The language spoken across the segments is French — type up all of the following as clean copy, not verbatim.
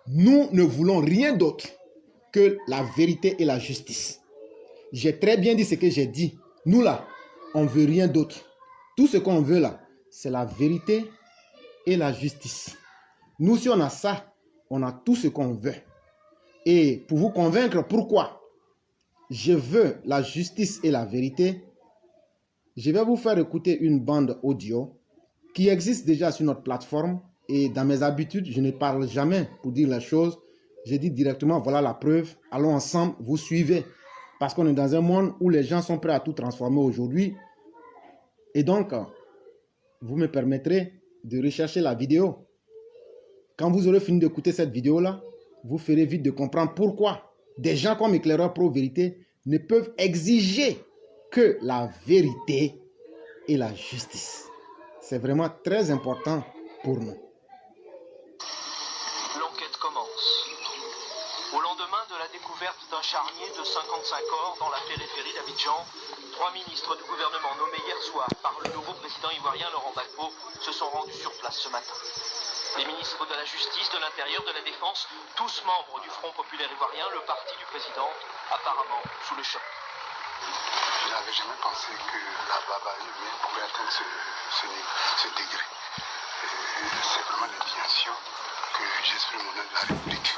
Nous ne voulons rien d'autre que la vérité et la justice. J'ai très bien dit ce que j'ai dit. Nous là, on ne veut rien d'autre. Tout ce qu'on veut là, c'est la vérité et la justice. Nous, si on a ça, on a tout ce qu'on veut. Et pour vous convaincre pourquoi je veux la justice et la vérité, je vais vous faire écouter une bande audio qui existe déjà sur notre plateforme. Et dans mes habitudes, je ne parle jamais pour dire les choses. Je dis directement, voilà la preuve. Allons ensemble, vous suivez. Parce qu'on est dans un monde où les gens sont prêts à tout transformer aujourd'hui. Et donc, vous me permettrez de rechercher la vidéo. Quand vous aurez fini d'écouter cette vidéo-là, vous ferez vite de comprendre pourquoi des gens comme Éclaireur Pro Vérité ne peuvent exiger que la vérité et la justice. C'est vraiment très important pour nous. L'enquête commence. Au lendemain de la découverte d'un charnier de 55 corps dans la périphérie d'Abidjan, 3 ministres du gouvernement nommés hier soir par le nouveau président ivoirien Laurent Gbagbo se sont rendus sur place ce matin. Les ministres de la Justice, de l'Intérieur, de la Défense, tous membres du Front populaire ivoirien, le parti du président, apparemment sous le choc. Je n'avais jamais pensé que la barbarie humaine pouvait atteindre ce degré. C'est vraiment l'indignation que j'exprime au nom de la République.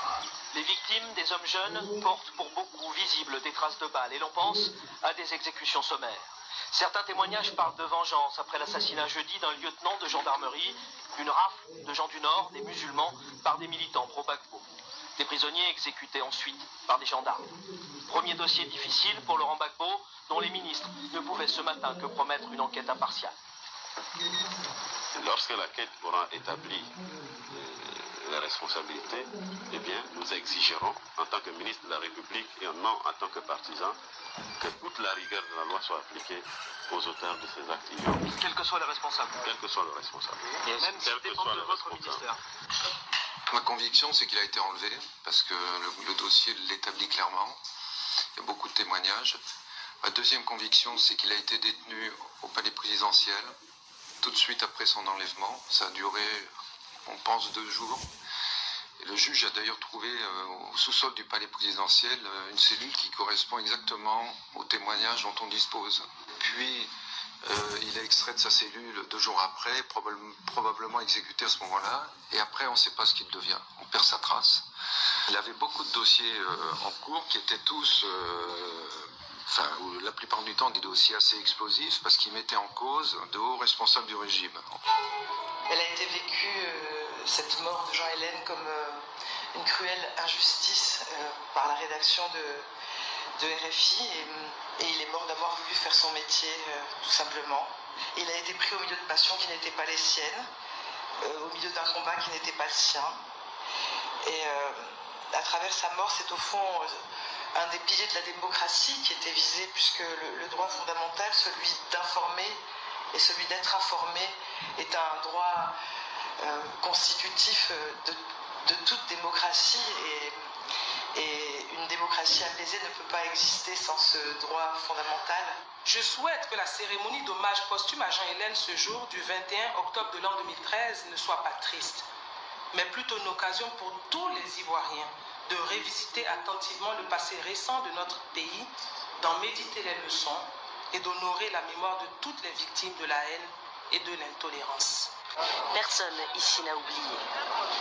Les victimes, des hommes jeunes, portent pour beaucoup visibles des traces de balles et l'on pense à des exécutions sommaires. Certains témoignages parlent de vengeance après l'assassinat jeudi d'un lieutenant de gendarmerie, une rafle de gens du Nord, des musulmans, par des militants pro-Gbagbo. Des prisonniers exécutés ensuite par des gendarmes. Premier dossier difficile pour Laurent Gbagbo, dont les ministres ne pouvaient ce matin que promettre une enquête impartiale. Lorsque l'enquête aura établi les responsabilités, eh bien, nous exigerons, en tant que ministre de la République et non en tant que partisan, que toute la rigueur de la loi soit appliquée aux auteurs de ces actes ignobles. Quels que soient les responsables. Quel que soit le responsable. Même s'ils dépendent de votre ministère. Ma conviction, c'est qu'il a été enlevé, parce que le dossier l'établit clairement. Il y a beaucoup de témoignages. Ma deuxième conviction, c'est qu'il a été détenu au palais présidentiel, tout de suite après son enlèvement. Ça a duré, on pense, 2 jours. Et le juge a d'ailleurs trouvé au sous-sol du palais présidentiel une cellule qui correspond exactement au témoignage dont on dispose. Puis, il est extrait de sa cellule 2 jours après, probablement exécuté à ce moment-là. Et après, on ne sait pas ce qu'il devient. On perd sa trace. Il avait beaucoup de dossiers en cours qui étaient tous... la plupart du temps des dossiers assez explosifs parce qu'ils mettaient en cause de hauts responsables du régime. Elle a été vécue, cette mort de Jean Hélène, comme une cruelle injustice par la rédaction de RFI et il est mort d'avoir voulu faire son métier tout simplement. Il a été pris au milieu de passions qui n'étaient pas les siennes, au milieu d'un combat qui n'était pas le sien. Et à travers sa mort, c'est au fond... un des piliers de la démocratie qui était visé, puisque le droit fondamental, celui d'informer et celui d'être informé, est un droit constitutif de toute démocratie et une démocratie apaisée ne peut pas exister sans ce droit fondamental. Je souhaite que la cérémonie d'hommage posthume à Jean Hélène ce jour du 21 octobre de l'an 2013 ne soit pas triste, mais plutôt une occasion pour tous les Ivoiriens de révisiter attentivement le passé récent de notre pays, d'en méditer les leçons et d'honorer la mémoire de toutes les victimes de la haine et de l'intolérance. Personne ici n'a oublié.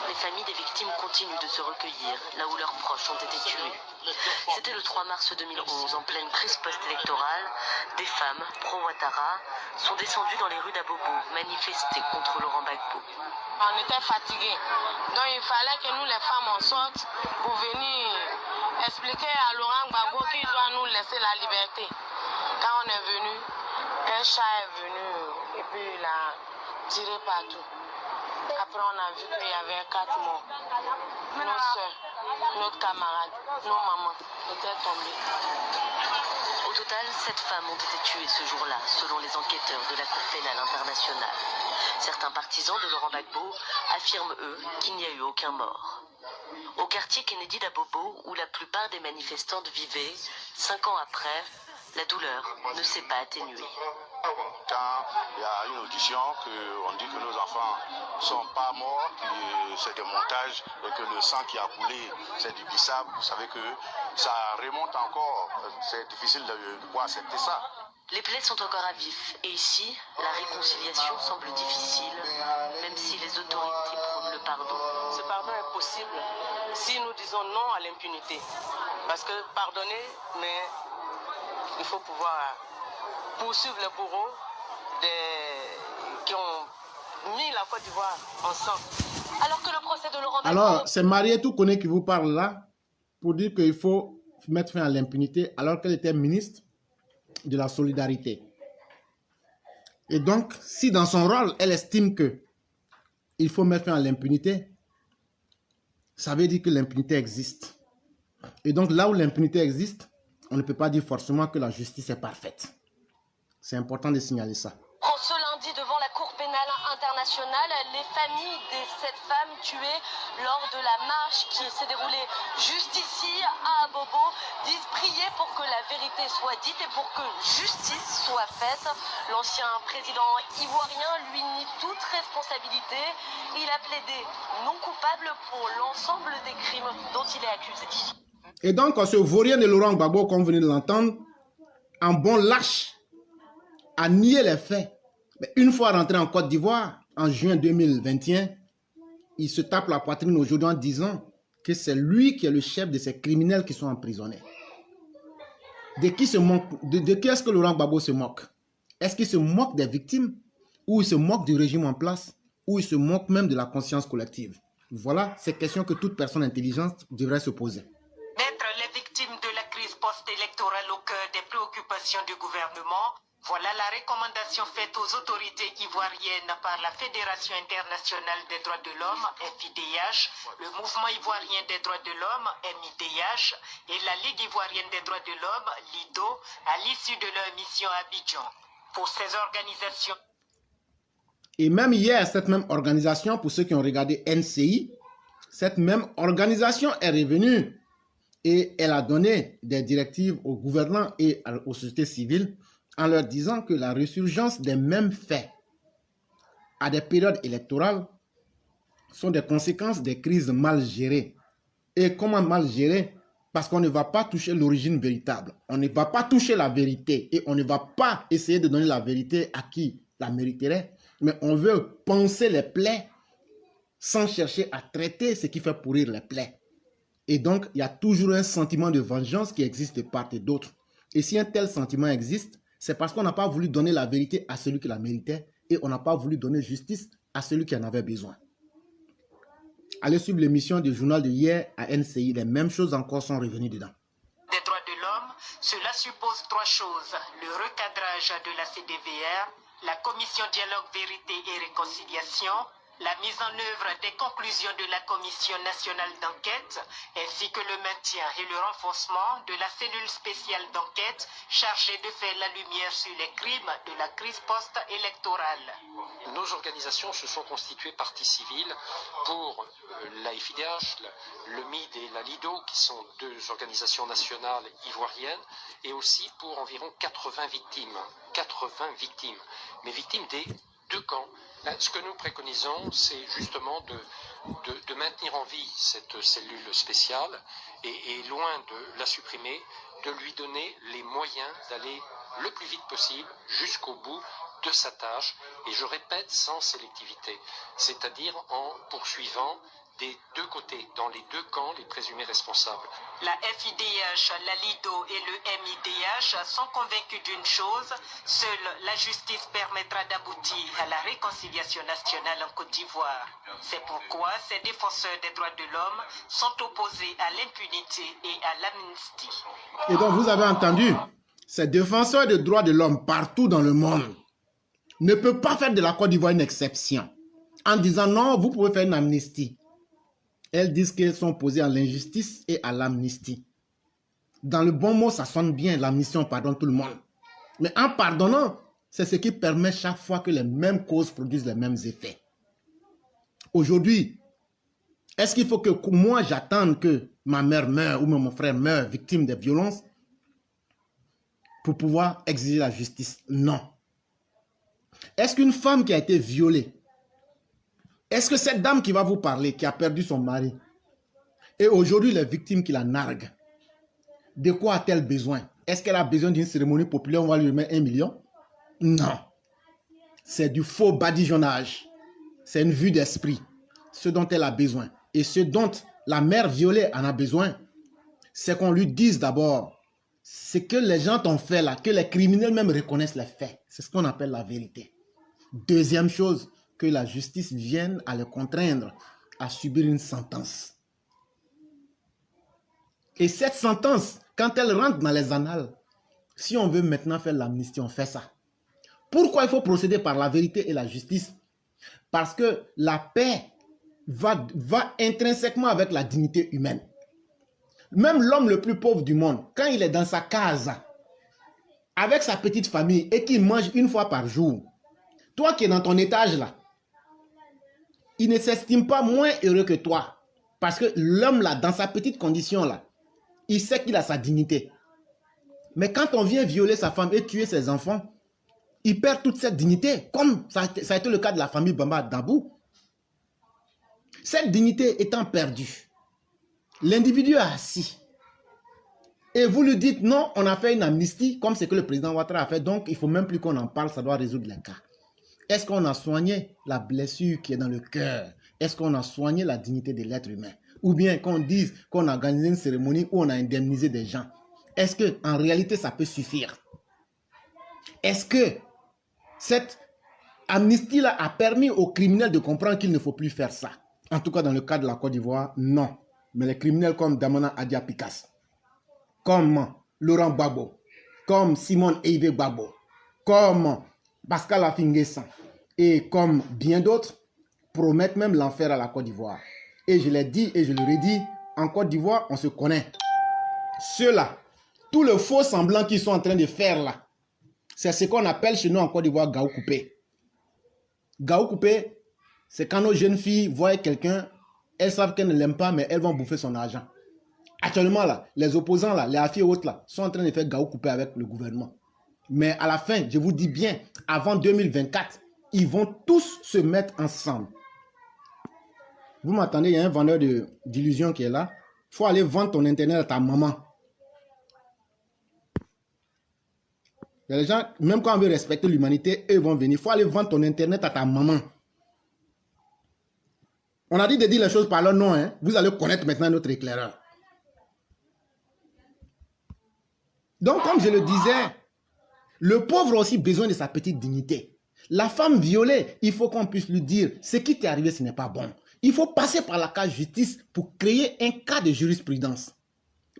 Les familles des victimes continuent de se recueillir là où leurs proches ont été tués. C'était le 3 mars 2011, en pleine crise post-électorale. Des femmes, pro-Ouattara, sont descendues dans les rues d'Abobo, manifester contre Laurent Gbagbo. On était fatigués, donc il fallait que nous les femmes en sortent pour venir expliquer à Laurent Gbagbo qu'il doit nous laisser la liberté. Quand on est venu, un chat est venu et puis il a tiré partout. Après on a vu qu'il y avait 4 morts. Nos soeurs, notre camarade, nos mamans étaient tombées. Au total, 7 femmes ont été tuées ce jour-là, selon les enquêteurs de la Cour pénale internationale. Certains partisans de Laurent Gbagbo affirment, eux, qu'il n'y a eu aucun mort. Au quartier Kennedy d'Abobo, où la plupart des manifestantes vivaient, 5 ans après, la douleur ne s'est pas atténuée. Quand il y a une audition, qu'on dit que nos enfants ne sont pas morts, que c'est des montages et que le sang qui a coulé, c'est du bissap, vous savez que ça remonte encore. C'est difficile de pouvoir accepter ça. Les plaies sont encore à vif et ici, la réconciliation semble difficile, même si les autorités prônent le pardon. Ce pardon est possible si nous disons non à l'impunité. Parce que pardonner, mais il faut pouvoir poursuivre les bourreaux qui ont mis la Côte d'Ivoire en sang. Alors que le procès de Laurent Gbagbo... Alors, c'est Mariétou Koné qui vous parle là pour dire qu'il faut mettre fin à l'impunité alors qu'elle était ministre de la solidarité. Et donc, si dans son rôle, elle estime que il faut mettre fin à l'impunité, ça veut dire que l'impunité existe. Et donc, là où l'impunité existe, on ne peut pas dire forcément que la justice est parfaite. C'est important de signaler ça. Ce lundi, devant la Cour pénale internationale, les familles des 7 femmes tuées lors de la marche qui s'est déroulée juste ici, à Abobo, disent prier pour que la vérité soit dite et pour que justice soit faite. L'ancien président ivoirien lui nie toute responsabilité. Il a plaidé non coupable pour l'ensemble des crimes dont il est accusé. Et donc, ce vaurien de Laurent Gbagbo, comme vous venez de l'entendre, en bon lâche, a nié les faits. Mais une fois rentré en Côte d'Ivoire, en juin 2021, il se tape la poitrine aujourd'hui en disant que c'est lui qui est le chef de ces criminels qui sont emprisonnés. De qui est-ce que Laurent Gbagbo se moque? Est-ce qu'il se moque des victimes? Ou il se moque du régime en place? Ou il se moque même de la conscience collective? Voilà ces questions que toute personne intelligente devrait se poser. Mettre les victimes de la crise post-électorale au cœur des préoccupations du gouvernement, voilà la recommandation faite aux autorités ivoiriennes par la Fédération internationale des droits de l'homme, FIDH, le Mouvement ivoirien des droits de l'homme, MIDH, et la Ligue ivoirienne des droits de l'homme, LIDO, à l'issue de leur mission à Abidjan. Pour ces organisations... Et même hier, cette même organisation, pour ceux qui ont regardé NCI, cette même organisation est revenue et elle a donné des directives aux gouvernants et aux sociétés civiles en leur disant que la résurgence des mêmes faits à des périodes électorales sont des conséquences des crises mal gérées. Et comment mal gérées? Parce qu'on ne va pas toucher l'origine véritable. On ne va pas toucher la vérité et on ne va pas essayer de donner la vérité à qui la mériterait. Mais on veut penser les plaies sans chercher à traiter ce qui fait pourrir les plaies. Et donc, il y a toujours un sentiment de vengeance qui existe de part et d'autre. Et si un tel sentiment existe, c'est parce qu'on n'a pas voulu donner la vérité à celui qui la méritait et on n'a pas voulu donner justice à celui qui en avait besoin. Allez suivre l'émission du journal de hier à NCI, les mêmes choses encore sont revenues dedans. Des droits de l'homme, cela suppose 3 choses. Le recadrage de la CDVR, la commission dialogue vérité et réconciliation, la mise en œuvre des conclusions de la Commission nationale d'enquête, ainsi que le maintien et le renforcement de la cellule spéciale d'enquête chargée de faire la lumière sur les crimes de la crise post-électorale. Nos organisations se sont constituées partie civile pour la FIDH, le MID et la LIDO, qui sont 2 organisations nationales ivoiriennes, et aussi pour environ 80 victimes. 80 victimes, mais victimes des 2 camps. Ce que nous préconisons, c'est justement de maintenir en vie cette cellule spéciale et loin de la supprimer, de lui donner les moyens d'aller le plus vite possible jusqu'au bout de sa tâche, et je répète, sans sélectivité, c'est-à-dire en poursuivant des 2 côtés, dans les 2 camps, les présumés responsables. La FIDH, la LIDO et le MIDH sont convaincus d'une chose, seule la justice permettra d'aboutir à la réconciliation nationale en Côte d'Ivoire. C'est pourquoi ces défenseurs des droits de l'homme sont opposés à l'impunité et à l'amnistie. Et donc vous avez entendu, ces défenseurs des droits de l'homme partout dans le monde ne peuvent pas faire de la Côte d'Ivoire une exception en disant non, vous pouvez faire une amnistie. Elles disent qu'elles sont opposées à l'injustice et à l'amnistie. Dans le bon mot, ça sonne bien, l'amnistie, on pardonne tout le monde. Mais en pardonnant, c'est ce qui permet chaque fois que les mêmes causes produisent les mêmes effets. Aujourd'hui, est-ce qu'il faut que moi j'attende que ma mère meure ou mon frère meure victime de violences pour pouvoir exiger la justice? Non. Est-ce qu'une femme qui a été violée, est-ce que cette dame qui va vous parler, qui a perdu son mari, et aujourd'hui les victimes qui la narguent, de quoi a-t-elle besoin? Est-ce qu'elle a besoin d'une cérémonie populaire, on va lui remettre 1 million? Non. C'est du faux badigeonnage. C'est une vue d'esprit. Ce dont elle a besoin. Et ce dont la mère violée en a besoin, c'est qu'on lui dise d'abord, ce que les gens t'ont fait là, que les criminels même reconnaissent les faits. C'est ce qu'on appelle la vérité. Deuxième chose, que la justice vienne à le contraindre à subir une sentence. Et cette sentence, quand elle rentre dans les annales, si on veut maintenant faire l'amnistie, on fait ça. Pourquoi il faut procéder par la vérité et la justice? Parce que la paix va intrinsèquement avec la dignité humaine. Même l'homme le plus pauvre du monde, quand il est dans sa case, avec sa petite famille et qu'il mange 1 fois par jour, toi qui es dans ton étage là, il ne s'estime pas moins heureux que toi. Parce que l'homme là, dans sa petite condition là, il sait qu'il a sa dignité. Mais quand on vient violer sa femme et tuer ses enfants, il perd toute cette dignité, comme ça a été le cas de la famille Bamba Dabou. Cette dignité étant perdue, l'individu est assis. Et vous lui dites, non, on a fait une amnistie, comme c'est que le président Ouattara a fait, donc il ne faut même plus qu'on en parle, ça doit résoudre les cas. Est-ce qu'on a soigné la blessure qui est dans le cœur? Est-ce qu'on a soigné la dignité de l'être humain? Ou bien qu'on dise qu'on a organisé une cérémonie où on a indemnisé des gens? Est-ce qu'en réalité, ça peut suffire? Est-ce que cette amnistie-là a permis aux criminels de comprendre qu'il ne faut plus faire ça? En tout cas, dans le cas de la Côte d'Ivoire, non. Mais les criminels comme Damana Adia Pikas, comme Laurent Gbagbo, comme Simone Eive Gbagbo, comme Pascal Affi-N'Guessan et comme bien d'autres promettent même l'enfer à la Côte d'Ivoire. Et je l'ai dit et je le redis, en Côte d'Ivoire, on se connaît. Ceux-là, tous les faux semblants qu'ils sont en train de faire là, c'est ce qu'on appelle chez nous en Côte d'Ivoire Gaou coupé. Gaou coupé, c'est quand nos jeunes filles voient quelqu'un, elles savent qu'elles ne l'aiment pas, mais elles vont bouffer son argent. Actuellement, là, les opposants, là, les affaires et autres, là, sont en train de faire Gaou coupé avec le gouvernement. Mais à la fin, je vous dis bien, avant 2024, ils vont tous se mettre ensemble. Vous m'attendez, il y a un vendeur d'illusions qui est là. Il faut aller vendre ton internet à ta maman. Il y a des gens, même quand on veut respecter l'humanité, eux vont venir. Il faut aller vendre ton internet à ta maman. On a dit de dire les choses par leur nom. Hein? Vous allez connaître maintenant notre éclaireur. Donc, comme je le disais, le pauvre a aussi besoin de sa petite dignité. La femme violée, il faut qu'on puisse lui dire, ce qui t'est arrivé, ce n'est pas bon. Il faut passer par la case justice pour créer un cas de jurisprudence.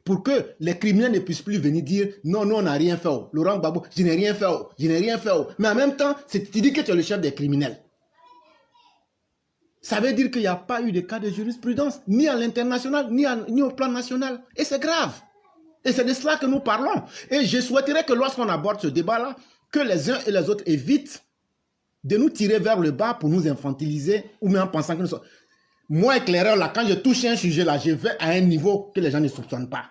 Pour que les criminels ne puissent plus venir dire, non, nous, on n'a rien fait. Oh. Laurent Gbagbo, je n'ai rien fait. Oh. Je n'ai rien fait. Oh. Mais en même temps, tu dis que tu es le chef des criminels. Ça veut dire qu'il n'y a pas eu de cas de jurisprudence, ni à l'international, ni au plan national. Et c'est grave. Et c'est de cela que nous parlons. Et je souhaiterais que lorsqu'on aborde ce débat-là, que les uns et les autres évitent de nous tirer vers le bas pour nous infantiliser, ou même en pensant que nous sommes... Moi, éclaireur, là, quand je touche un sujet, là, je vais à un niveau que les gens ne soupçonnent pas.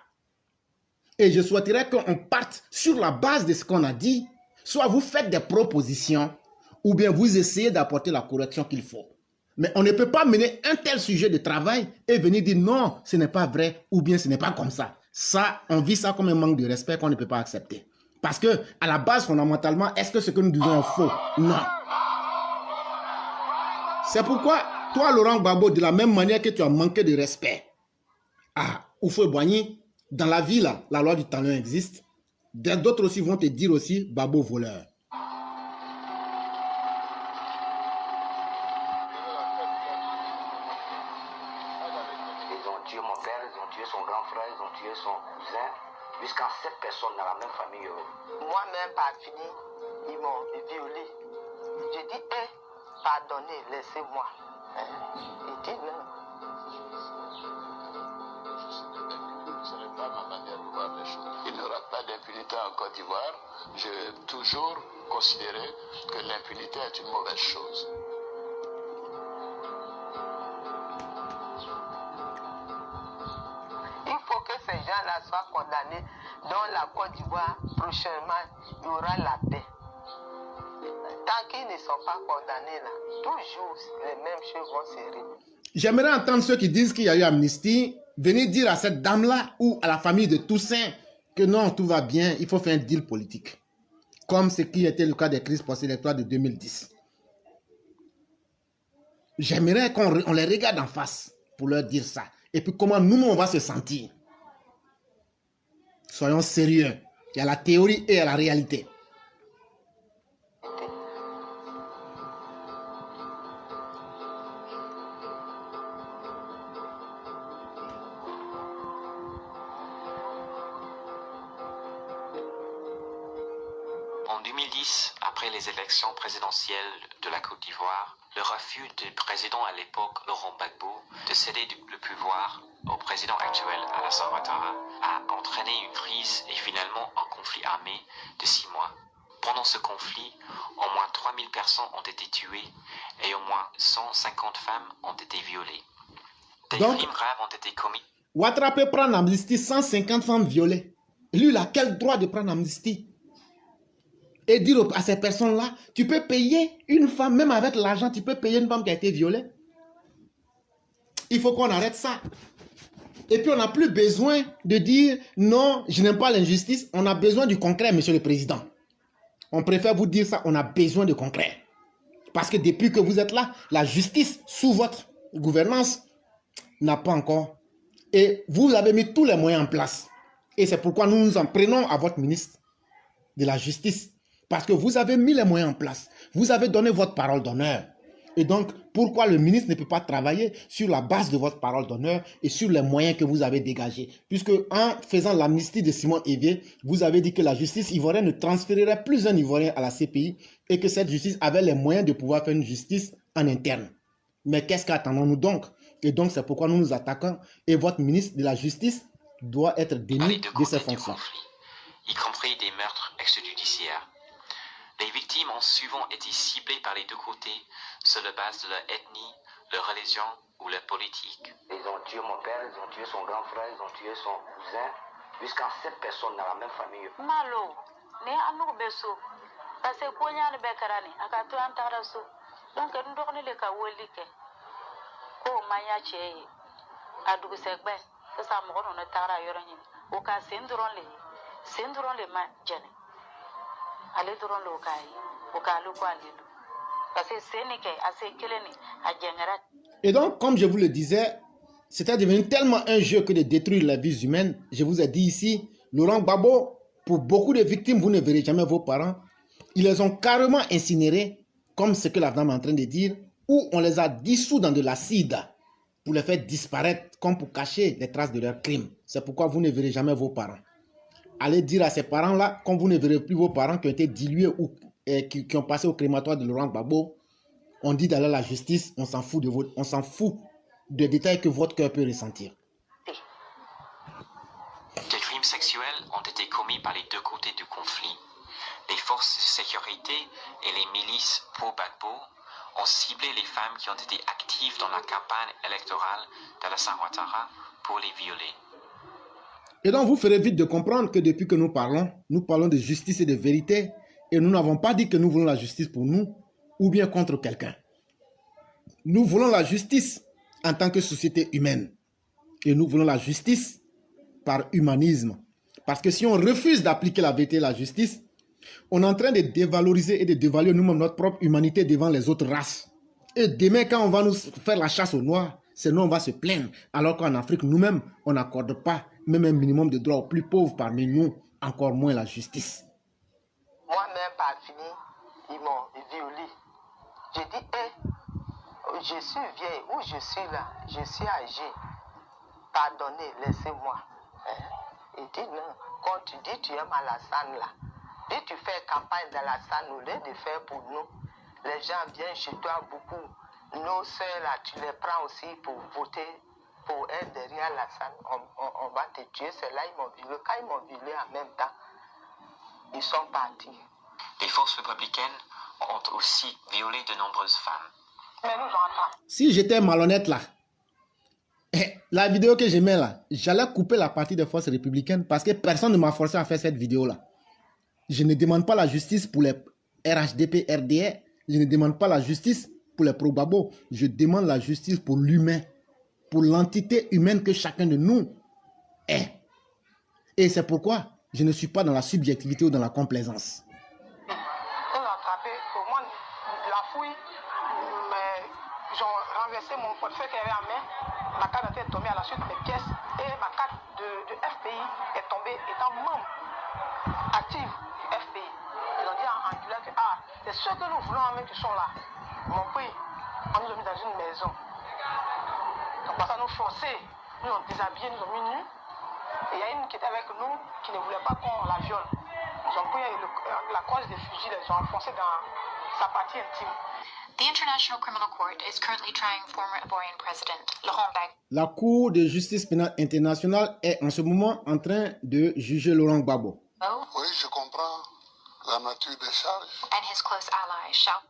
Et je souhaiterais qu'on parte sur la base de ce qu'on a dit. Soit vous faites des propositions, ou bien vous essayez d'apporter la correction qu'il faut. Mais on ne peut pas mener un tel sujet de travail et venir dire non, ce n'est pas vrai, ou bien ce n'est pas comme ça. Ça, on vit ça comme un manque de respect qu'on ne peut pas accepter. Parce que, à la base, fondamentalement, est-ce que ce que nous disons est faux? Non. C'est pourquoi, toi, Laurent Gbagbo, de la même manière que tu as manqué de respect à Houphouët-Boigny, dans la vie, là, la loi du talion existe. D'autres aussi vont te dire aussi, Gbagbo voleur. Ils ont tué mon père, ils ont tué son grand frère, ils ont tué son cousin, jusqu'à 7 personnes dans la même famille. Moi-même, par fini, ils m'ont violé. J'ai dit, pardonnez, laissez-moi. Il dit non. Ce n'est pas ma manière de voir les choses. Il n'y aura pas d'impunité en Côte d'Ivoire. J'ai toujours considéré que l'impunité est une mauvaise chose. Il faut que ces gens-là soient condamnés. Dans la Côte d'Ivoire, prochainement, il y aura la paix. Tant qu'ils ne sont pas condamnés là, toujours les mêmes choses vont se répéter. J'aimerais entendre ceux qui disent qu'il y a eu amnistie venir dire à cette dame-là ou à la famille de Toussaint que non, tout va bien, il faut faire un deal politique. Comme ce qui était le cas des crises post-électorales de 2010. J'aimerais qu'on les regarde en face pour leur dire ça. Et puis comment nous, on va se sentir. Soyons sérieux. Il y a la théorie et il y a la réalité. En 2010, après les élections présidentielles de la Côte d'Ivoire, le refus du président à l'époque, Laurent Gbagbo, de céder le pouvoir au président actuel, Alassane Ouattara, a entraîné une crise et finalement un conflit armé de 6 mois. Pendant ce conflit, au moins 3000 personnes ont été tuées et au moins 150 femmes ont été violées. Des crimes graves ont été commis. Ouattara peut prendre amnistie 150 femmes violées. Lui, il a quel droit de prendre amnistie? Et dire à ces personnes-là, tu peux payer une femme, même avec l'argent, tu peux payer une femme qui a été violée. Il faut qu'on arrête ça. Et puis on n'a plus besoin de dire, non, je n'aime pas l'injustice. On a besoin du concret, monsieur le président. On préfère vous dire ça, on a besoin de concret. Parce que depuis que vous êtes là, la justice, sous votre gouvernance, n'a pas encore. Et vous avez mis tous les moyens en place. Et c'est pourquoi nous nous en prenons à votre ministre de la Justice. Parce que vous avez mis les moyens en place. Vous avez donné votre parole d'honneur. Et donc, pourquoi le ministre ne peut pas travailler sur la base de votre parole d'honneur et sur les moyens que vous avez dégagés? Puisque en faisant l'amnistie de Simon Hévier, vous avez dit que la justice ivoirienne ne transférerait plus un Ivoirien à la CPI et que cette justice avait les moyens de pouvoir faire une justice en interne. Mais qu'est-ce qu'attendons-nous donc? Et donc, c'est pourquoi nous nous attaquons. Et votre ministre de la Justice doit être démis de ses fonctions. Y compris des meurtres extrajudiciaires. Les victimes ont souvent été ciblées par les deux côtés sur la base de leur ethnie, leur religion ou leur politique. Ils ont tué mon père, ils ont tué son grand frère, ils ont tué son cousin, jusqu'à 7 personnes dans la même famille. Malo, ne anu beso, parce que konya ne bekarani, akato antaraso. Donc nous devons les kawolike. Ko maya che, adugu sekbe, que ça me rend on tara yorani. Au cas syndrome les ma jene. Et donc, comme je vous le disais, c'était devenu tellement un jeu que de détruire la vie humaine. Je vous ai dit ici, Laurent Gbagbo, pour beaucoup de victimes, vous ne verrez jamais vos parents. Ils les ont carrément incinérés, comme ce que la dame est en train de dire, ou on les a dissous dans de l'acide pour les faire disparaître, comme pour cacher les traces de leurs crimes. C'est pourquoi vous ne verrez jamais vos parents. Allez dire à ces parents-là, quand vous ne verrez plus vos parents qui ont été dilués ou qui ont passé au crématoire de Laurent Gbagbo, on dit d'aller à la justice, on s'en fout des détails que votre cœur peut ressentir. Des crimes sexuels ont été commis par les deux côtés du conflit. Les forces de sécurité et les milices pro-Gbagbo ont ciblé les femmes qui ont été actives dans la campagne électorale d'Alassane Ouattara pour les violer. Et donc, vous ferez vite de comprendre que depuis que nous parlons de justice et de vérité. Et nous n'avons pas dit que nous voulons la justice pour nous ou bien contre quelqu'un. Nous voulons la justice en tant que société humaine. Et nous voulons la justice par humanisme. Parce que si on refuse d'appliquer la vérité et la justice, on est en train de dévaloriser et de dévaluer nous-mêmes notre propre humanité devant les autres races. Et demain, quand on va nous faire la chasse aux Noirs, c'est nous, on va se plaindre. Alors qu'en Afrique, nous-mêmes, on n'accorde pas même un minimum de droits aux plus pauvres parmi nous, encore moins la justice. Moi-même, par fini, ils m'ont violé. J'ai dit, je suis vieille, où je suis là, je suis âgée. Pardonnez, laissez-moi. Il dit non, quand tu dis tu aimes Alassane là, dis tu fais campagne d'Alassane au lieu de faire pour nous. Les gens viennent chez toi beaucoup. Nos soeurs là, tu les prends aussi pour voter pour être derrière Alassane. On va te tuer, c'est là ils m'ont violé. Quand ils m'ont violé en même temps, ils sont partis. Les forces républicaines ont aussi violé de nombreuses femmes. Mais nous entendons. Si j'étais malhonnête là, la vidéo que je mets là, j'allais couper la partie des forces républicaines parce que personne ne m'a forcé à faire cette vidéo là. Je ne demande pas la justice pour RHDP, RDR. Je ne demande pas la justice pour les pro-Gbagbo. Je demande la justice pour l'humain, pour l'entité humaine que chacun de nous est. Et c'est pourquoi je ne suis pas dans la subjectivité ou dans la complaisance. Ils l'ont attrapé. Pour moi, la fouille, mais ils ont renversé mon portefeuille qu'il y avait en main. Ma carte d'identité est tombée à la suite des pièces. Et ma carte de FPI est tombée étant membre active du FPI. Ils ont dit en Angula que c'est ceux que nous voulons en main qui sont là. Mon pays, on nous a mis dans une maison. Donc, parce que nous forcer, nous ont déshabillés, nous ont mis nus. Et il y a une qui était avec nous qui ne voulait pas qu'on la viole. Ils ont pris la crosse des fusils, ils ont enfoncé dans sa partie intime. The International Criminal Court is currently trying former Ivorian President Laurent Gbagbo. La Cour de justice pénale internationale est en ce moment en train de juger Laurent Gbagbo. Oui, je comprends la nature des charges. And his close ally, Charles.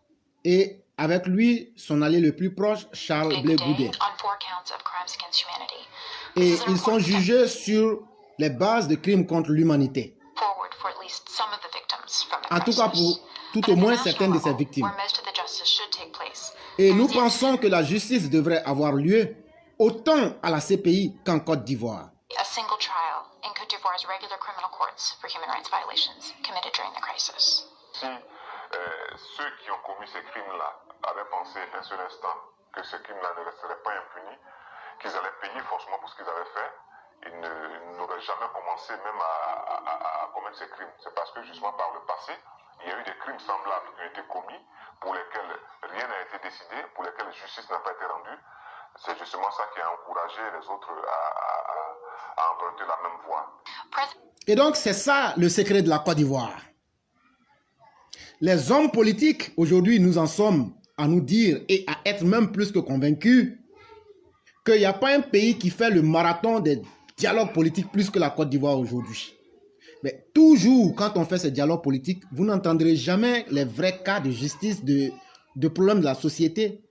Et avec lui, son allié le plus proche, Charles Blé Goudé. On 4 counts of crimes against humanity. Et ils sont jugés sur les bases de crimes contre l'humanité. Forward for at least some of the victims from the En tout cas, pour tout au moins certaines de ces victimes. where most of the justice should take place. Et nous pensons que la justice devrait avoir lieu autant à la CPI qu'en Côte d'Ivoire. A single trial in Côte d'Ivoire's regular criminal courts for human rights violations committed during the crisis. Si ceux qui ont commis ces crimes-là avaient pensé un seul instant que ces crimes-là ne resteraient pas impunis, qu'ils allaient payer forcément pour ce qu'ils avaient fait, ils n'auraient jamais commencé même à commettre ces crimes. C'est parce que justement par le passé, il y a eu des crimes semblables qui ont été commis, pour lesquels rien n'a été décidé, pour lesquels justice n'a pas été rendue. C'est justement ça qui a encouragé les autres à emprunter la même voie. Et donc, c'est ça le secret de la Côte d'Ivoire. Les hommes politiques, aujourd'hui, nous en sommes à nous dire et à être même plus que convaincus qu'il n'y a pas un pays qui fait le marathon des dialogues politiques plus que la Côte d'Ivoire aujourd'hui. Mais toujours, quand on fait ce dialogue politique, vous n'entendrez jamais les vrais cas de justice, de problèmes de la société.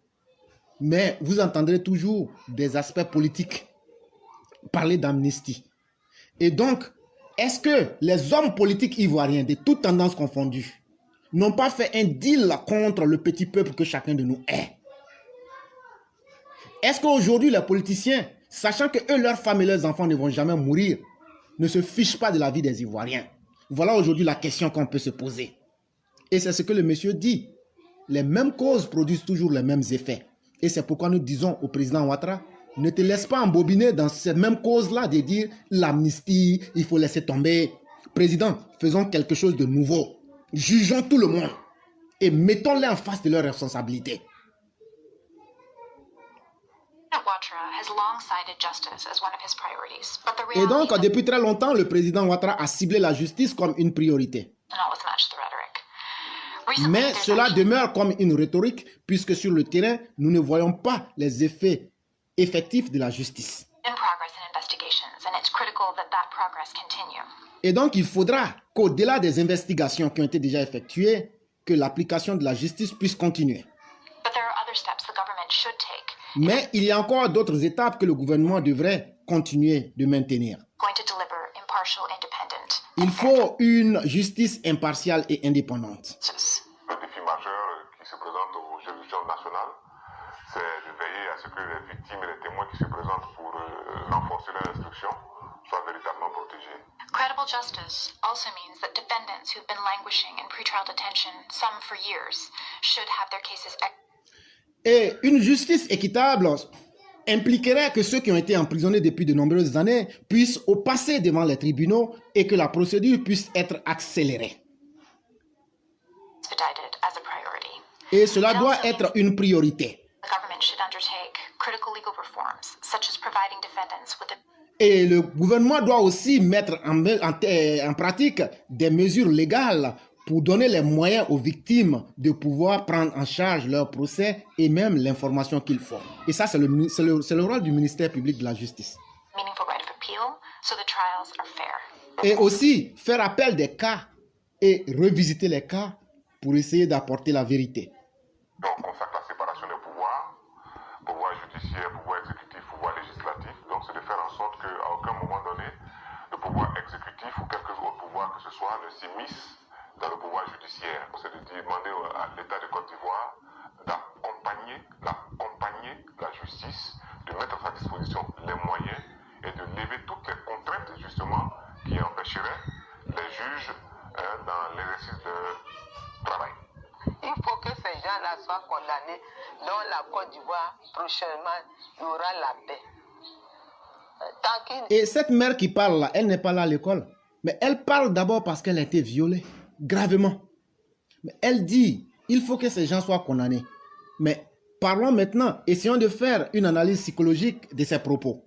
Mais vous entendrez toujours des aspects politiques, parler d'amnistie. Et donc, est-ce que les hommes politiques ivoiriens, de toutes tendances confondues, n'ont pas fait un deal contre le petit peuple que chacun de nous est? Est-ce qu'aujourd'hui, les politiciens, sachant que eux, leurs femmes et leurs enfants ne vont jamais mourir, ne se fichent pas de la vie des Ivoiriens? Voilà aujourd'hui la question qu'on peut se poser. Et c'est ce que le monsieur dit. Les mêmes causes produisent toujours les mêmes effets. Et c'est pourquoi nous disons au président Ouattara, ne te laisse pas embobiner dans ces mêmes causes-là de dire l'amnistie, il faut laisser tomber. Président, faisons quelque chose de nouveau. Jugeons tout le monde et mettons-les en face de leurs responsabilités. Et donc, depuis très longtemps, le président Ouattara a ciblé la justice comme une priorité. Mais cela demeure comme une rhétorique, puisque sur le terrain, nous ne voyons pas les effets effectifs de la justice. Et donc, il faudra qu'au-delà des investigations qui ont été déjà effectuées, que l'application de la justice puisse continuer. Mais il y a encore d'autres étapes que le gouvernement devrait continuer de maintenir. Il faut une justice impartiale et indépendante. Le défi majeur qui se présente aux juridictions nationales, c'est de veiller à ce que les victimes et les témoins qui se présentent pour renforcer leur instruction soient véritablement protégés. Credible justice also means that defendants who've been languishing in pretrial detention, some for years, should have their cases. Et une justice équitable impliquerait que ceux qui ont été emprisonnés depuis de nombreuses années puissent passer devant les tribunaux et que la procédure puisse être accélérée. Et cela doit être une priorité. Et le gouvernement doit aussi mettre en pratique des mesures légales pour donner les moyens aux victimes de pouvoir prendre en charge leur procès et même l'information qu'il faut. Et ça, c'est le rôle du ministère public de la justice. Et aussi faire appel des cas et revisiter les cas pour essayer d'apporter la vérité. Donc, on consacre la séparation des pouvoirs, pouvoir judiciaire, pouvoir exécutif, pouvoir législatif. Donc, c'est de faire en sorte qu'à aucun moment donné, le pouvoir exécutif ou quelque autre pouvoir que ce soit ne s'immisce dans le pouvoir détournement judiciaire. C'est de demander à l'État de Côte d'Ivoire d'accompagner la justice, de mettre à sa disposition les moyens et de lever toutes les contraintes justement qui empêcheraient les juges dans l'exercice de travail. Il faut que ces gens-là soient condamnés dans la Côte d'Ivoire. Prochainement, il y aura la paix. Et cette mère qui parle là, elle n'est pas là à l'école. Mais elle parle d'abord parce qu'elle a été violée, gravement. Mais elle dit, il faut que ces gens soient condamnés. Mais parlons maintenant, essayons de faire une analyse psychologique de ses propos.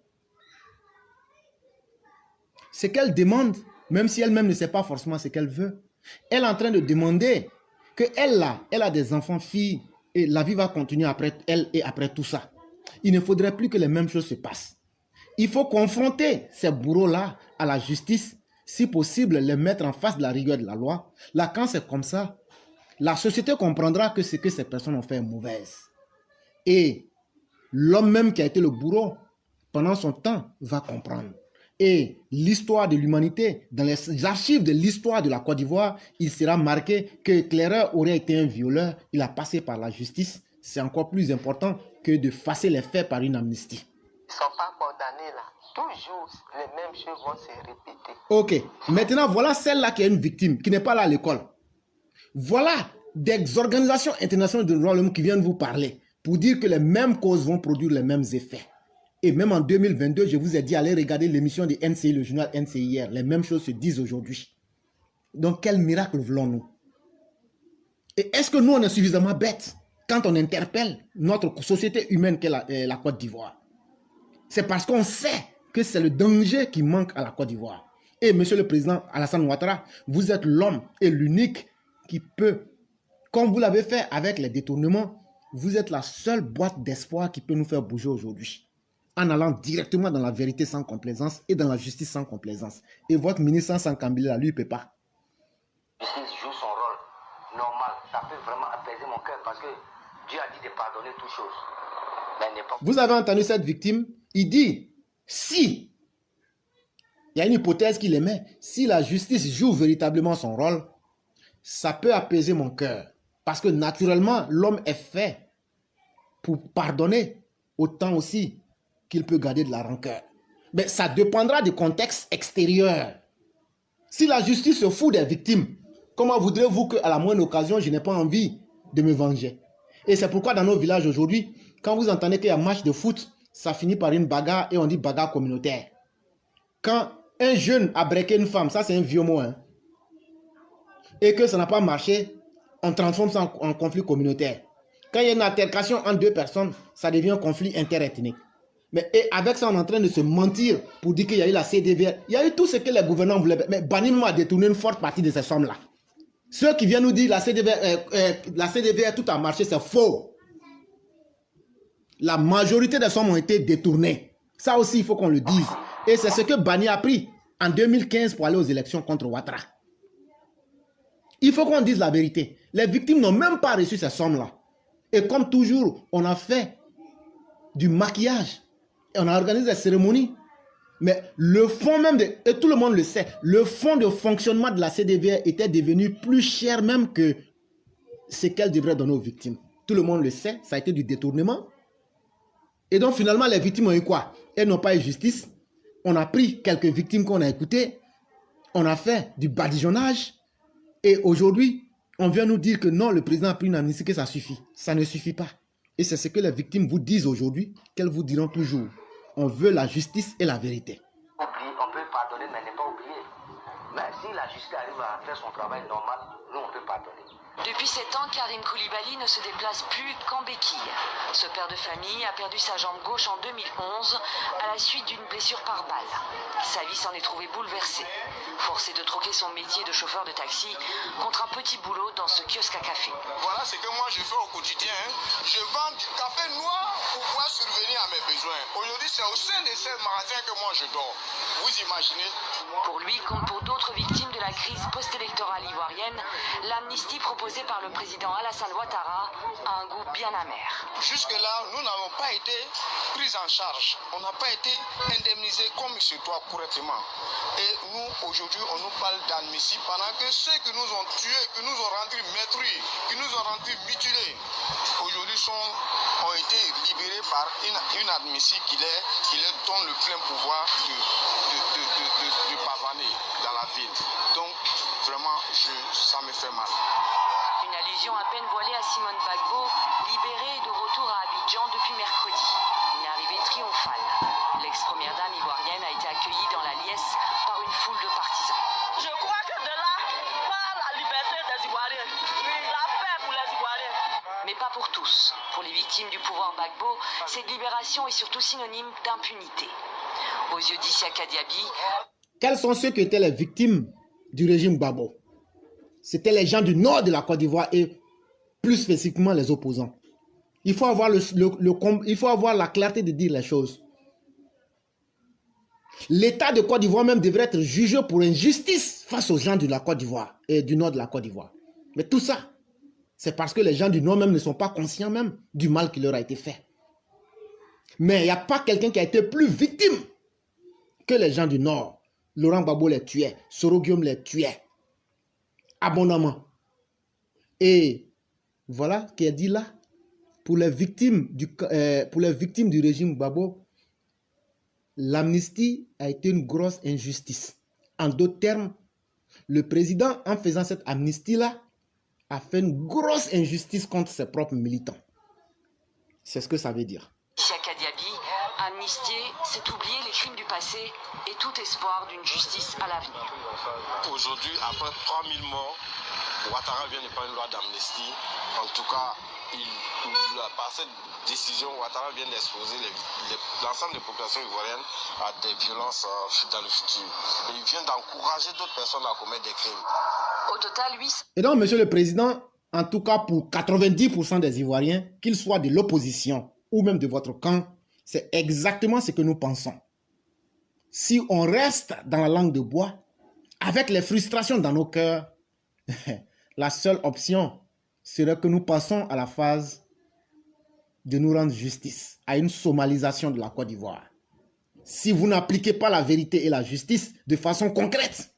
Ce qu'elle demande, même si elle-même ne sait pas forcément ce qu'elle veut, elle est en train de demander que elle a des enfants, filles, et la vie va continuer après elle et après tout ça. Il ne faudrait plus que les mêmes choses se passent. Il faut confronter ces bourreaux-là à la justice, si possible, les mettre en face de la rigueur de la loi. Là, quand c'est comme ça, la société comprendra que ce que ces personnes ont fait est mauvaise. Et l'homme même qui a été le bourreau, pendant son temps, va comprendre. Et l'histoire de l'humanité, dans les archives de l'histoire de la Côte d'Ivoire, il sera marqué que Clairer aurait été un violeur, il a passé par la justice. C'est encore plus important que de effacer les faits par une amnistie. Ils ne sont pas condamnés là. Toujours, les mêmes choses vont se répéter. Ok, maintenant voilà celle-là qui est une victime, qui n'est pas là à l'école. Voilà des organisations internationales de droits de l'homme qui viennent vous parler pour dire que les mêmes causes vont produire les mêmes effets. Et même en 2022, je vous ai dit, allez regarder l'émission de NCI, le journal NCI hier. Les mêmes choses se disent aujourd'hui. Donc, quel miracle voulons-nous? Et est-ce que nous, on est suffisamment bêtes quand on interpelle notre société humaine qu'est la Côte d'Ivoire? C'est parce qu'on sait que c'est le danger qui manque à la Côte d'Ivoire. Et monsieur le président Alassane Ouattara, vous êtes l'homme et l'unique qui peut, comme vous l'avez fait avec les détournements, vous êtes la seule boîte d'espoir qui peut nous faire bouger aujourd'hui, en allant directement dans la vérité sans complaisance et dans la justice sans complaisance. Et votre ministre sans Kambila, lui, il ne peut pas. La justice joue son rôle normal. Ça peut vraiment apaiser mon cœur parce que Dieu a dit de pardonner toutes choses. Vous avez entendu cette victime? Il dit, si, il y a une hypothèse qu'il émet, si la justice joue véritablement son rôle, ça peut apaiser mon cœur. Parce que naturellement, l'homme est fait pour pardonner autant aussi qu'il peut garder de la rancœur. Mais ça dépendra du contexte extérieur. Si la justice se fout des victimes, comment voudrez-vous qu'à la moindre occasion, je n'ai pas envie de me venger? Et c'est pourquoi dans nos villages aujourd'hui, quand vous entendez qu'il y a un match de foot, ça finit par une bagarre et on dit bagarre communautaire. Quand un jeune a breaké une femme, ça c'est un vieux mot, hein, et que ça n'a pas marché, on transforme ça en conflit communautaire. Quand il y a une altercation entre deux personnes, ça devient un conflit interethnique. Mais et avec ça, on est en train de se mentir pour dire qu'il y a eu la CDVR. Il y a eu tout ce que les gouvernants voulaient. Mais Banimo a détourné une forte partie de ces sommes-là. Ceux qui viennent nous dire la CDVR tout a marché, c'est faux. La majorité des sommes ont été détournées. Ça aussi, il faut qu'on le dise. Et c'est ce que Bani a pris en 2015 pour aller aux élections contre Ouattara. Il faut qu'on dise la vérité. Les victimes n'ont même pas reçu ces sommes-là. Et comme toujours, on a fait du maquillage. Et on a organisé des cérémonies. Mais le fond même, et tout le monde le sait, le fond de fonctionnement de la CDVR était devenu plus cher même que ce qu'elle devrait donner aux victimes. Tout le monde le sait, ça a été du détournement. Et donc finalement, les victimes ont eu quoi? Elles n'ont pas eu justice. On a pris quelques victimes qu'on a écoutées. On a fait du badigeonnage. Et aujourd'hui, on vient nous dire que non, le président a pris une amnistie, que ça suffit. Ça ne suffit pas. Et c'est ce que les victimes vous disent aujourd'hui, qu'elles vous diront toujours. On veut la justice et la vérité. On peut pardonner, mais ne pas oublier. Mais si la justice arrive à faire son travail normal, nous, on peut pardonner. Depuis 7 ans, Karim Koulibaly ne se déplace plus qu'en béquille. Ce père de famille a perdu sa jambe gauche en 2011 à la suite d'une blessure par balle. Sa vie s'en est trouvée bouleversée. Forcé de troquer son métier de chauffeur de taxi contre un petit boulot dans ce kiosque à café. Voilà ce que moi je fais au quotidien. Je vends du café noir pour pouvoir survenir à mes besoins. Aujourd'hui, c'est au sein de ces magasins que moi je dors. Vous imaginez? Pour lui, comme pour d'autres victimes de la crise post-électorale ivoirienne, l'amnistie proposée proposé par le président Alassane Ouattara a un goût bien amer. Jusque-là, nous n'avons pas été pris en charge. On n'a pas été indemnisé comme il se doit correctement. Et nous, aujourd'hui, on nous parle d'amnistie pendant que ceux qui nous ont tués, qui nous ont rendus détruits, qui nous ont rendus mutilés, aujourd'hui ont été libérés par une amnistie qui leur donne le plein pouvoir de pavaner dans la ville. Donc, vraiment, ça me fait mal. Une allusion à peine voilée à Simone Gbagbo, libérée et de retour à Abidjan depuis mercredi. Une arrivée triomphale. L'ex-première dame ivoirienne a été accueillie dans la liesse par une foule de partisans. Je crois que de là part la liberté des Ivoiriens, la paix pour les Ivoiriens. Mais pas pour tous. Pour les victimes du pouvoir Gbagbo, cette libération est surtout synonyme d'impunité. Aux yeux d'Isiaka Diaby... Quels sont ceux qui étaient les victimes du régime Gbagbo? C'était les gens du nord de la Côte d'Ivoire et plus spécifiquement les opposants. Il faut avoir, il faut avoir la clarté de dire les choses. L'État de Côte d'Ivoire même devrait être jugé pour injustice face aux gens de la Côte d'Ivoire et du nord de la Côte d'Ivoire. Mais tout ça, c'est parce que les gens du nord même ne sont pas conscients même du mal qui leur a été fait. Mais il n'y a pas quelqu'un qui a été plus victime que les gens du nord. Laurent Gbagbo les tuait, Soro Guillaume les tuait abondamment. Et voilà ce qui est dit là. Pour les victimes du régime Gbagbo, l'amnistie a été une grosse injustice. En d'autres termes, le président, en faisant cette amnistie-là, a fait une grosse injustice contre ses propres militants. C'est ce que ça veut dire. Isiaka Diaby, amnistier, c'est oublier les crimes du passé et tout espoir d'une justice à l'avenir. Aujourd'hui, après 3000 morts, Ouattara vient de prendre une loi d'amnistie. En tout cas, par cette décision, Ouattara vient d'exposer l'ensemble des populations ivoiriennes à des violences dans le futur. Et il vient d'encourager d'autres personnes à commettre des crimes. Au total, 8... Et donc, monsieur le président, en tout cas pour 90% des Ivoiriens, qu'ils soient de l'opposition ou même de votre camp, c'est exactement ce que nous pensons. Si on reste dans la langue de bois, avec les frustrations dans nos cœurs, la seule option serait que nous passons à la phase de nous rendre justice, à une somalisation de la Côte d'Ivoire. Si vous n'appliquez pas la vérité et la justice de façon concrète,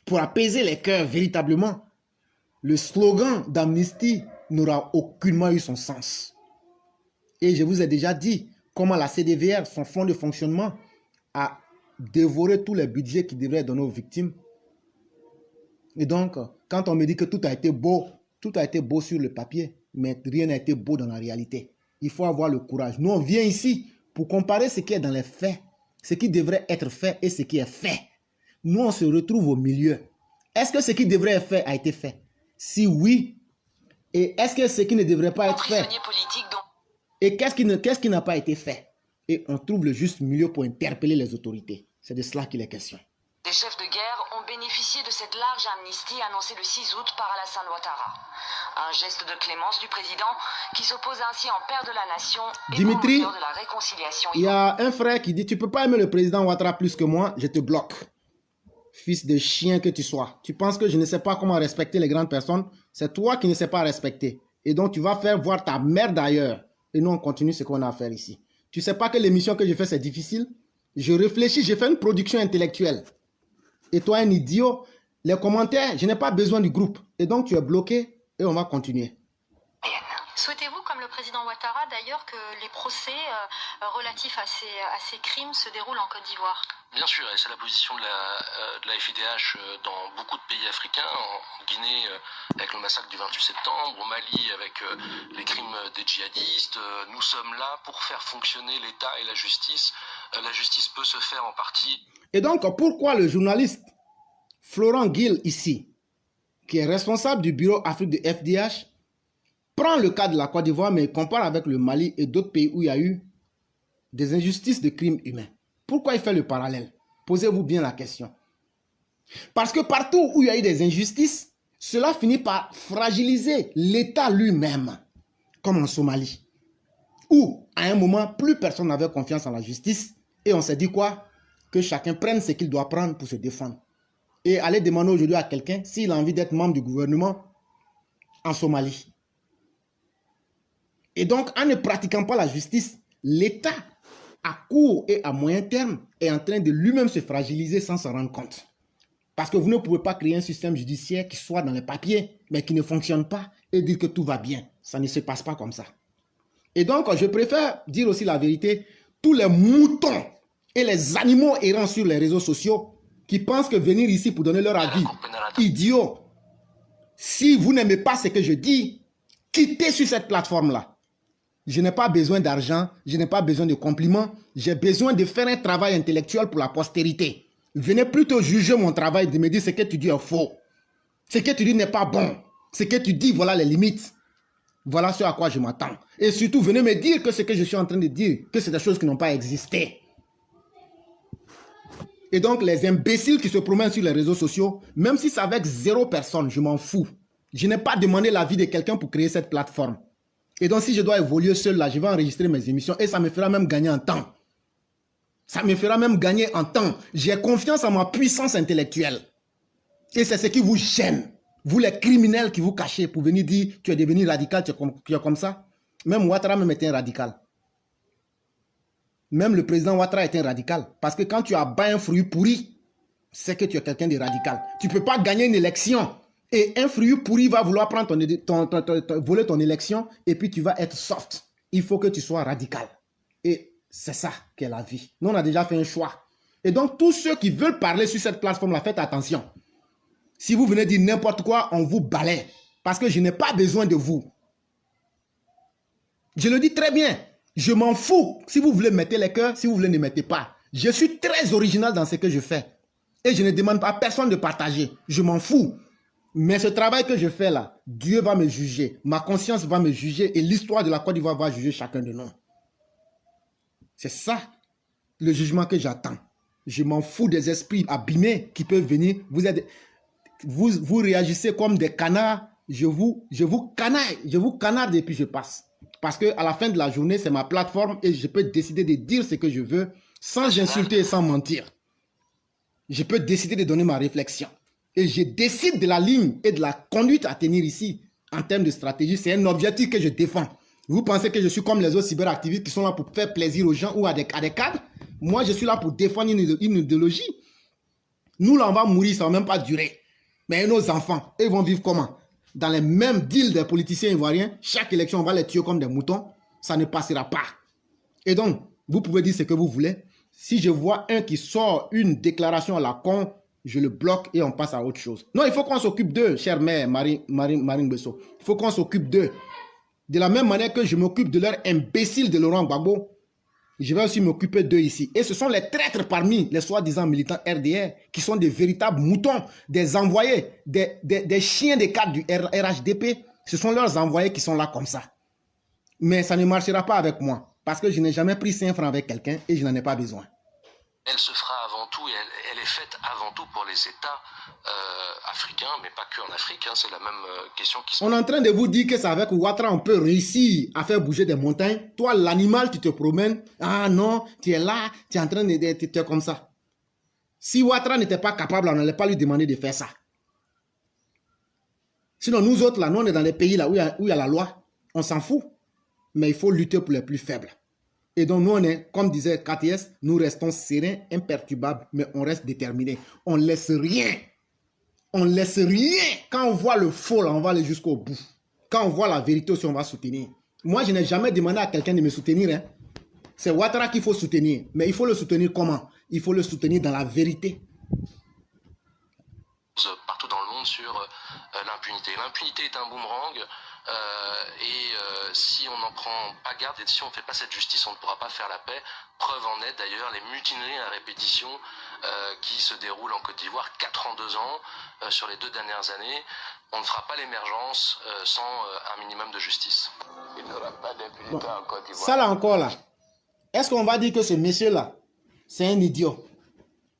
pour apaiser les cœurs véritablement, le slogan d'amnistie n'aura aucunement eu son sens. Et je vous ai déjà dit comment la CDVR, son fonds de fonctionnement, a dévoré tous les budgets qui devraient être donnés aux victimes. Et donc, quand on me dit que tout a été beau sur le papier, mais rien n'a été beau dans la réalité. Il faut avoir le courage. Nous, on vient ici pour comparer ce qui est dans les faits, ce qui devrait être fait et ce qui est fait. Nous, on se retrouve au milieu. Est-ce que ce qui devrait être fait a été fait? Si oui, et est-ce que ce qui ne devrait pas être fait? Et qu'est-ce qui n'a pas été fait? Et on trouve le juste milieu pour interpeller les autorités. C'est de cela qu'il est question. Les chefs de guerre ont bénéficié de cette large amnistie annoncée le 6 août par Alassane Ouattara. Un geste de clémence du président qui s'oppose ainsi en père de la nation et Dimitri, promoteur de la réconciliation. Il y a un frère qui dit: tu peux pas aimer le président Ouattara plus que moi, je te bloque. Fils de chien que tu sois. Tu penses que je ne sais pas comment respecter les grandes personnes? C'est toi qui ne sais pas respecter. Et donc tu vas faire voir ta mère d'ailleurs. Et nous on continue ce qu'on a à faire ici. Tu sais pas que l'émission que je fais c'est difficile? Je réfléchis, je fais une production intellectuelle. Et toi, un idiot, les commentaires, je n'ai pas besoin du groupe. Et donc, tu es bloqué et on va continuer. Souhaitez-vous, comme le président Ouattara, d'ailleurs, que les procès relatifs à ces crimes se déroulent en Côte d'Ivoire? Bien sûr, et c'est la position de la FIDH dans beaucoup de pays africains, en Guinée avec le massacre du 28 septembre, au Mali avec les crimes des djihadistes. Nous sommes là pour faire fonctionner l'État et la justice. La justice peut se faire en partie. Et donc, pourquoi le journaliste Florent Guil ici, qui est responsable du bureau Afrique de FDH, prend le cas de la Côte d'Ivoire, mais compare avec le Mali et d'autres pays où il y a eu des injustices de crimes humains? Pourquoi il fait le parallèle? Posez-vous bien la question. Parce que partout où il y a eu des injustices, cela finit par fragiliser l'État lui-même, comme en Somalie, où à un moment, plus personne n'avait confiance en la justice et on s'est dit quoi? Que chacun prenne ce qu'il doit prendre pour se défendre. Et aller demander aujourd'hui à quelqu'un s'il a envie d'être membre du gouvernement, en Somalie. Et donc, en ne pratiquant pas la justice, l'État, à court et à moyen terme, est en train de lui-même se fragiliser sans s'en rendre compte. Parce que vous ne pouvez pas créer un système judiciaire qui soit dans les papiers, mais qui ne fonctionne pas et dire que tout va bien. Ça ne se passe pas comme ça. Et donc, je préfère dire aussi la vérité. Tous les moutons et les animaux errants sur les réseaux sociaux qui pensent que venir ici pour donner leur avis, idiots, si vous n'aimez pas ce que je dis, quittez sur cette plateforme-là. Je n'ai pas besoin d'argent, je n'ai pas besoin de compliments, j'ai besoin de faire un travail intellectuel pour la postérité. Venez plutôt juger mon travail, de me dire ce que tu dis est faux. Ce que tu dis n'est pas bon. Ce que tu dis, voilà les limites. Voilà ce à quoi je m'attends. Et surtout, venez me dire que ce que je suis en train de dire, que c'est des choses qui n'ont pas existé. Et donc, les imbéciles qui se promènent sur les réseaux sociaux, même si c'est avec 0 personne, je m'en fous. Je n'ai pas demandé l'avis de quelqu'un pour créer cette plateforme. Et donc, si je dois évoluer seul là, je vais enregistrer mes émissions et ça me fera même gagner en temps. Ça me fera même gagner en temps. J'ai confiance en ma puissance intellectuelle. Et c'est ce qui vous gêne. Vous les criminels qui vous cachez pour venir dire tu es devenu radical, tu es comme ça. Même Ouattara même était un radical. Même le président Ouattara est un radical. Parce que quand tu abats un fruit pourri, c'est que tu es quelqu'un de radical. Tu ne peux pas gagner une élection. Et un fruit pourri va vouloir prendre voler ton élection et puis tu vas être soft. Il faut que tu sois radical. Et c'est ça qu'est la vie. Nous, on a déjà fait un choix. Et donc, tous ceux qui veulent parler sur cette plateforme-là, faites attention. Si vous venez dire n'importe quoi, on vous balaie. Parce que je n'ai pas besoin de vous. Je le dis très bien. Je m'en fous. Si vous voulez, mettez les cœurs. Si vous voulez, ne mettez pas. Je suis très original dans ce que je fais. Et je ne demande pas à personne de partager. Je m'en fous. Mais ce travail que je fais là, Dieu va me juger. Ma conscience va me juger. Et l'histoire de la Côte d'Ivoire va juger chacun de nous. C'est ça le jugement que j'attends. Je m'en fous des esprits abîmés qui peuvent venir. Vous réagissez comme des canards. Je vous canaille. Je vous canarde et puis je passe. Parce qu'à la fin de la journée, c'est ma plateforme et je peux décider de dire ce que je veux sans insulter et sans mentir. Je peux décider de donner ma réflexion. Et je décide de la ligne et de la conduite à tenir ici en termes de stratégie. C'est un objectif que je défends. Vous pensez que je suis comme les autres cyberactivistes qui sont là pour faire plaisir aux gens ou à des cadres? Moi, je suis là pour défendre une idéologie. Nous, là, on va mourir, ça ne va même pas durer. Mais nos enfants, ils vont vivre comment? Dans les mêmes deals des politiciens ivoiriens, chaque élection, on va les tuer comme des moutons. Ça ne passera pas. Et donc, vous pouvez dire ce que vous voulez. Si je vois un qui sort une déclaration à la con, je le bloque et on passe à autre chose. Non, il faut qu'on s'occupe d'eux, chère mère Marine Bessot. Il faut qu'on s'occupe d'eux. De la même manière que je m'occupe de leur imbécile de Laurent Gbagbo, je vais aussi m'occuper d'eux ici. Et ce sont les traîtres parmi les soi-disant militants RDR qui sont des véritables moutons, des envoyés, des chiens des cadres du RHDP. Ce sont leurs envoyés qui sont là comme ça. Mais ça ne marchera pas avec moi parce que je n'ai jamais pris 5 francs avec quelqu'un et je n'en ai pas besoin. Elle se fera avant tout et elle est faite avant tout pour les États africains, mais pas que en Afrique. Hein, c'est la même question qui se... On est en train de vous dire que c'est avec Ouattara on peut réussir à faire bouger des montagnes. Toi, l'animal, tu te promènes. Ah non, tu es là, tu es en train de... Tu es comme ça. Si Ouattara n'était pas capable, on n'allait pas lui demander de faire ça. Sinon, nous autres, là, nous, on est dans les pays là où il y a la loi. On s'en fout. Mais il faut lutter pour les plus faibles. Et donc, nous, on est, comme disait KTS, nous restons sereins, imperturbables, mais on reste déterminés. On ne laisse rien. On ne laisse rien. Quand on voit le faux, là, on va aller jusqu'au bout. Quand on voit la vérité aussi, on va soutenir. Moi, je n'ai jamais demandé à quelqu'un de me soutenir. Hein. C'est Ouattara qu'il faut soutenir. Mais il faut le soutenir comment? Il faut le soutenir dans la vérité. Partout dans le monde sur l'impunité. L'impunité est un boomerang. Si on n'en prend pas garde et si on ne fait pas cette justice, on ne pourra pas faire la paix. Preuve en est d'ailleurs les mutineries à répétition qui se déroulent en Côte d'Ivoire 4 en 2 ans sur les 2 dernières années. On ne fera pas l'émergence sans un minimum de justice. Il n'y aura pas d'impunité en Côte d'Ivoire. Ça là encore là, est-ce qu'on va dire que ce monsieur là, c'est un idiot?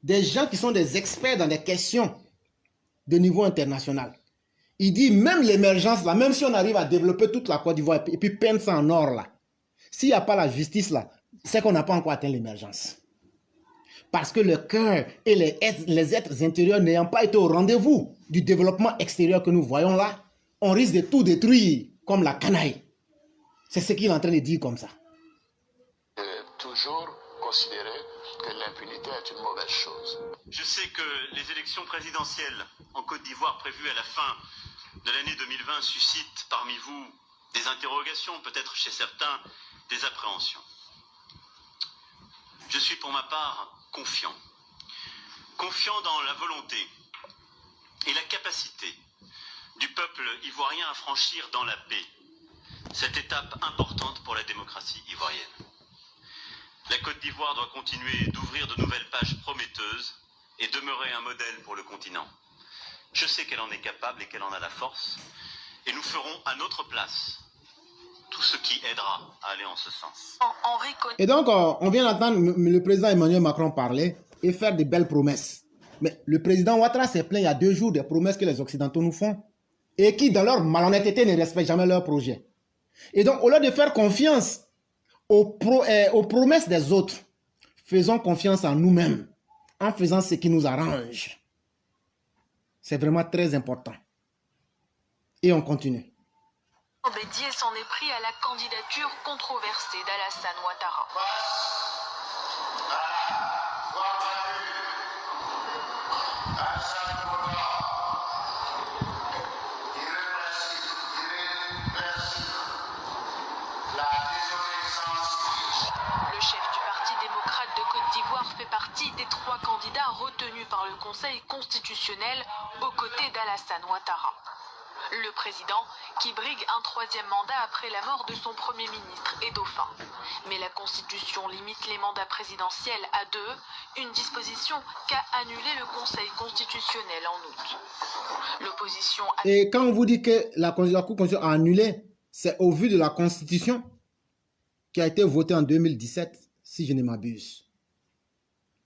Des gens qui sont des experts dans des questions de niveau international. Il dit même l'émergence là, même si on arrive à développer toute la Côte d'Ivoire et puis peindre ça en or là, s'il n'y a pas la justice là, c'est qu'on n'a pas encore atteint l'émergence. Parce que le cœur et les êtres intérieurs n'ayant pas été au rendez-vous du développement extérieur que nous voyons là, on risque de tout détruire comme la canaille. C'est ce qu'il est en train de dire comme ça. Toujours considérer que l'impunité est une mauvaise chose. Je sais que les élections présidentielles en Côte d'Ivoire prévues à la fin de l'année 2020 suscitent parmi vous des interrogations, peut-être chez certains des appréhensions. Je suis pour ma part confiant. Confiant dans la volonté et la capacité du peuple ivoirien à franchir dans la paix cette étape importante pour la démocratie ivoirienne. La Côte d'Ivoire doit continuer d'ouvrir de nouvelles pages prometteuses et demeurer un modèle pour le continent. Je sais qu'elle en est capable et qu'elle en a la force, et nous ferons à notre place tout ce qui aidera à aller en ce sens. Et donc, on vient d'entendre le président Emmanuel Macron parler et faire de belles promesses. Mais le président Ouattara s'est plaint il y a 2 jours des promesses que les Occidentaux nous font et qui, dans leur malhonnêteté, ne respectent jamais leurs projets. Et donc, au lieu de faire confiance aux promesses des autres, faisons confiance en nous-mêmes en faisant ce qui nous arrange. C'est vraiment très important. Et on continue. Bédié s'en est pris à la candidature controversée d'Alassane Ouattara. Le chef du Parti démocrate de Côte d'Ivoire fait partie des 3 candidats retenus par le Conseil constitutionnel aux côtés d'Alassane Ouattara. Le président qui brigue un 3e mandat après la mort de son premier ministre et dauphin. Mais la Constitution limite les mandats présidentiels à 2, une disposition qu'a annulé le Conseil constitutionnel en août. L'opposition... Et quand on vous dit que la Cour constitutionnelle a annulé, c'est au vu de la Constitution qui a été votée en 2017, si je ne m'abuse.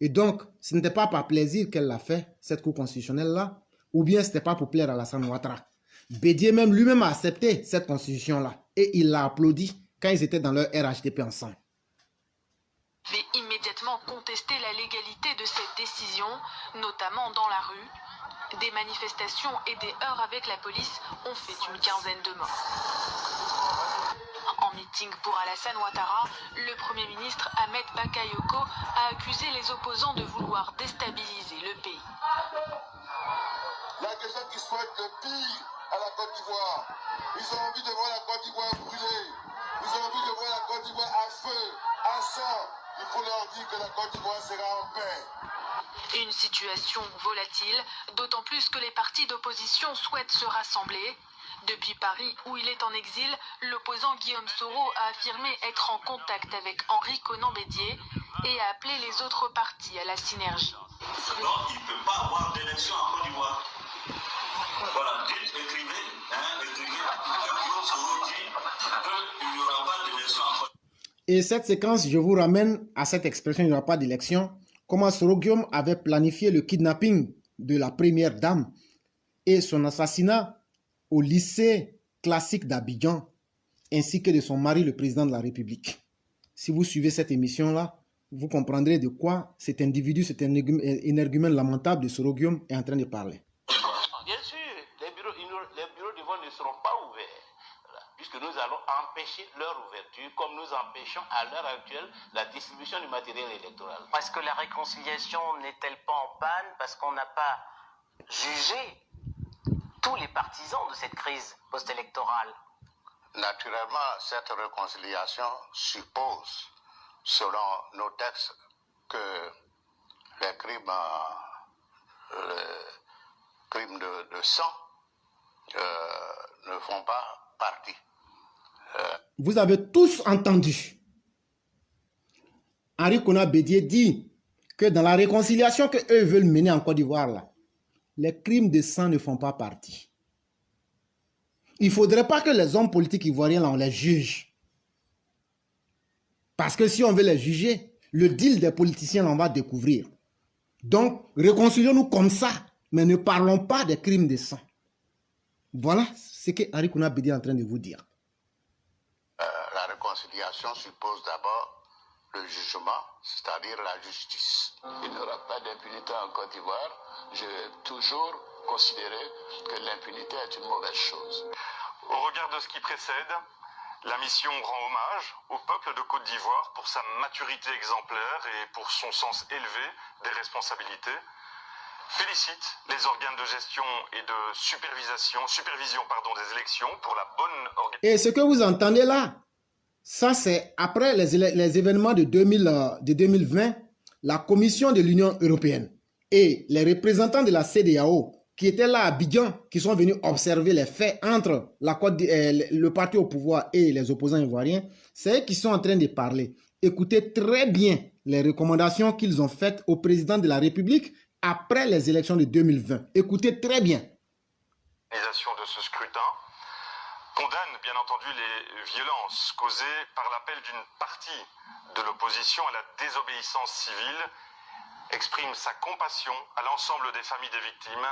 Et donc, ce n'était pas par plaisir qu'elle l'a fait, cette Cour constitutionnelle-là, ou bien ce n'était pas pour plaire à Alassane Ouattara. Bédié même lui-même a accepté cette constitution-là et il l'a applaudi quand ils étaient dans leur RHDP ensemble. Avait immédiatement contesté la légalité de cette décision, notamment dans la rue. Des manifestations et des heurts avec la police ont fait une 15aine de morts. En meeting pour Alassane Ouattara, le Premier ministre Ahmed Bakayoko a accusé les opposants de vouloir déstabiliser le pays. Il y a des gens qui souhaitent le pire à la Côte d'Ivoire. Ils ont envie de voir la Côte d'Ivoire brûler. Ils ont envie de voir la Côte d'Ivoire à feu, à sang. Il faut leur dire que la Côte d'Ivoire sera en paix. Une situation volatile, d'autant plus que les partis d'opposition souhaitent se rassembler. Depuis Paris, où il est en exil, l'opposant Guillaume Soro a affirmé être en contact avec Henri Konan-Bédié et a appelé les autres partis à la synergie. Donc, il ne peut pas avoir d'élection en Côte d'Ivoire. Voilà, écrivez que Guillaume Soro dit qu'il n'y aura pas d'élection en Côte d'Ivoire. Et cette séquence, je vous ramène à cette expression, il n'y aura pas d'élection. Comment Soro Guillaume avait planifié le kidnapping de la première dame et son assassinat au lycée classique d'Abidjan, ainsi que de son mari, le président de la République. Si vous suivez cette émission-là, vous comprendrez de quoi cet individu, cet énergumène lamentable de Soro Guillaume est en train de parler. Bien sûr, les bureaux de vote ne seront pas ouverts, puisque nous allons empêcher leur ouverture, comme nous empêchons à l'heure actuelle la distribution du matériel électoral. Est-ce que la réconciliation n'est-elle pas en panne parce qu'on n'a pas jugé tous les partisans de cette crise post-électorale? Naturellement, cette réconciliation suppose, selon nos textes, que les crimes de sang ne font pas partie. Vous avez tous entendu. Henri Konan-Bédié dit que dans la réconciliation qu'eux veulent mener en Côte d'Ivoire, là, les crimes de sang ne font pas partie. Il ne faudrait pas que les hommes politiques ivoiriens, là, on les juge. Parce que si on veut les juger, le deal des politiciens, là, on va découvrir. Donc, réconcilions-nous comme ça, mais ne parlons pas des crimes de sang. Voilà ce que Henri Konan-Bédié est en train de vous dire. La réconciliation suppose d'abord le jugement, c'est-à-dire la justice. Il n'y aura pas d'impunité en Côte d'Ivoire. J'ai toujours considérer que l'impunité est une mauvaise chose. Au regard de ce qui précède, la mission rend hommage au peuple de Côte d'Ivoire pour sa maturité exemplaire et pour son sens élevé des responsabilités. Félicite les organes de gestion et de supervision des élections pour la bonne organisation. Et ce que vous entendez là, ça c'est après les événements de 2020, la Commission de l'Union européenne et les représentants de la CEDEAO qui étaient là à Abidjan, qui sont venus observer les faits entre le parti au pouvoir et les opposants ivoiriens, c'est eux qui sont en train de parler. Écoutez très bien les recommandations qu'ils ont faites au président de la République après les élections de 2020. Écoutez très bien. L'organisation de ce scrutin condamne bien entendu les violences causées par l'appel d'une partie de l'opposition à la désobéissance civile, exprime sa compassion à l'ensemble des familles des victimes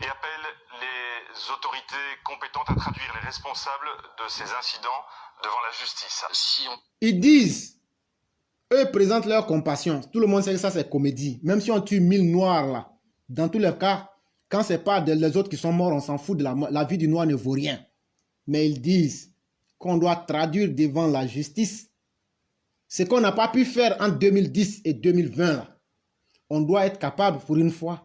et appelle les autorités compétentes à traduire les responsables de ces incidents devant la justice. Ils disent, eux présentent leur compassion. Tout le monde sait que ça c'est comédie. Même si on tue 1000 noirs là, dans tous les cas, quand c'est pas les autres qui sont morts, on s'en fout de la vie du noir ne vaut rien. Mais ils disent qu'on doit traduire devant la justice ce qu'on n'a pas pu faire en 2010 et 2020 là. On doit être capable pour une fois.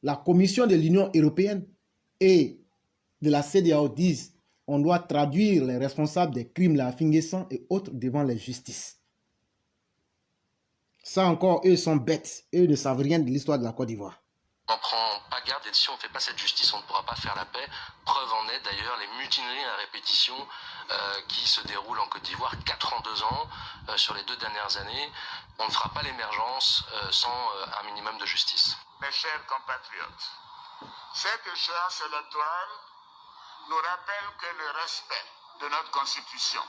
La Commission de l'Union européenne et de la CEDEAO disent on doit traduire les responsables des crimes, la Finguessan et autres devant la justice. Ça encore, eux sont bêtes. Eux ne savent rien de l'histoire de la Côte d'Ivoire. On ne prend pas garde et si on ne fait pas cette justice, on ne pourra pas faire la paix. Preuve en est d'ailleurs les mutineries à répétition qui se déroulent en Côte d'Ivoire 4 en 2 ans sur les 2 dernières années. On ne fera pas l'émergence sans un minimum de justice. Mes chers compatriotes, cette échéance électorale nous rappelle que le respect de notre Constitution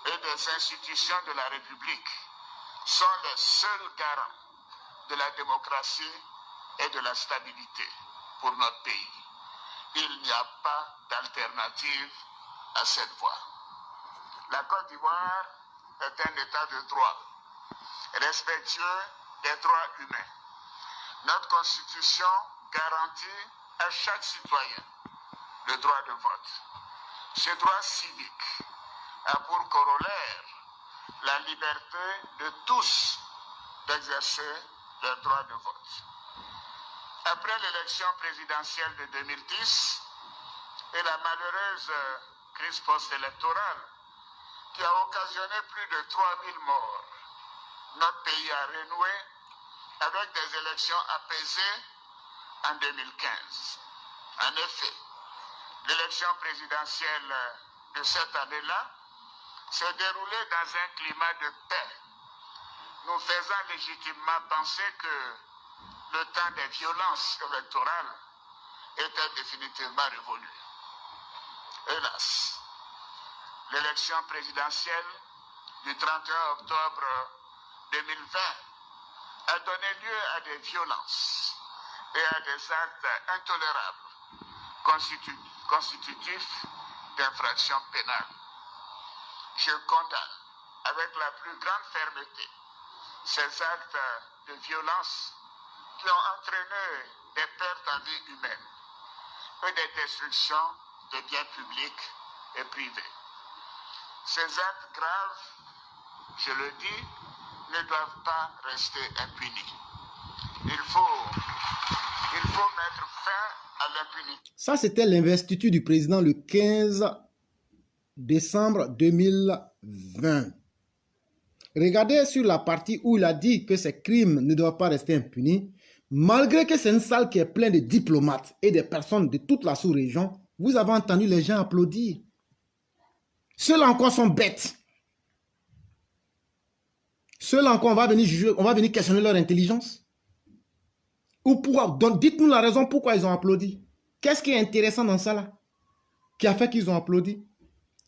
et des institutions de la République sont les seuls garants de la démocratie et de la stabilité pour notre pays. Il n'y a pas d'alternative à cette voie. La Côte d'Ivoire est un État de droit, respectueux des droits humains. Notre Constitution garantit à chaque citoyen le droit de vote. Ce droit civique a pour corollaire la liberté de tous d'exercer leur droit de vote. Après l'élection présidentielle de 2010 et la malheureuse crise post-électorale qui a occasionné plus de 3000 morts, notre pays a renoué avec des élections apaisées en 2015. En effet, l'élection présidentielle de cette année-là s'est déroulée dans un climat de paix, nous faisant légitimement penser que le temps des violences électorales était définitivement révolu. Hélas, l'élection présidentielle du 31 octobre 2020 a donné lieu à des violences et à des actes intolérables constitutifs d'infractions pénales. Je condamne avec la plus grande fermeté ces actes de violence qui ont entraîné des pertes en vie humaine et des destructions de biens publics et privés. Ces actes graves, je le dis, ne doivent pas rester impunis. Il faut mettre fin à l'impunité. Ça, c'était l'investiture du président le 15 décembre 2020. Regardez sur la partie où il a dit que ces crimes ne doivent pas rester impunis. Malgré que c'est une salle qui est pleine de diplomates et de personnes de toute la sous-région, vous avez entendu les gens applaudir. Ceux-là encore sont bêtes. Ceux-là encore, on va venir juger, on va venir questionner leur intelligence. Ou pourquoi? Donc, dites-nous la raison pourquoi ils ont applaudi. Qu'est-ce qui est intéressant dans ça là? Qui a fait qu'ils ont applaudi?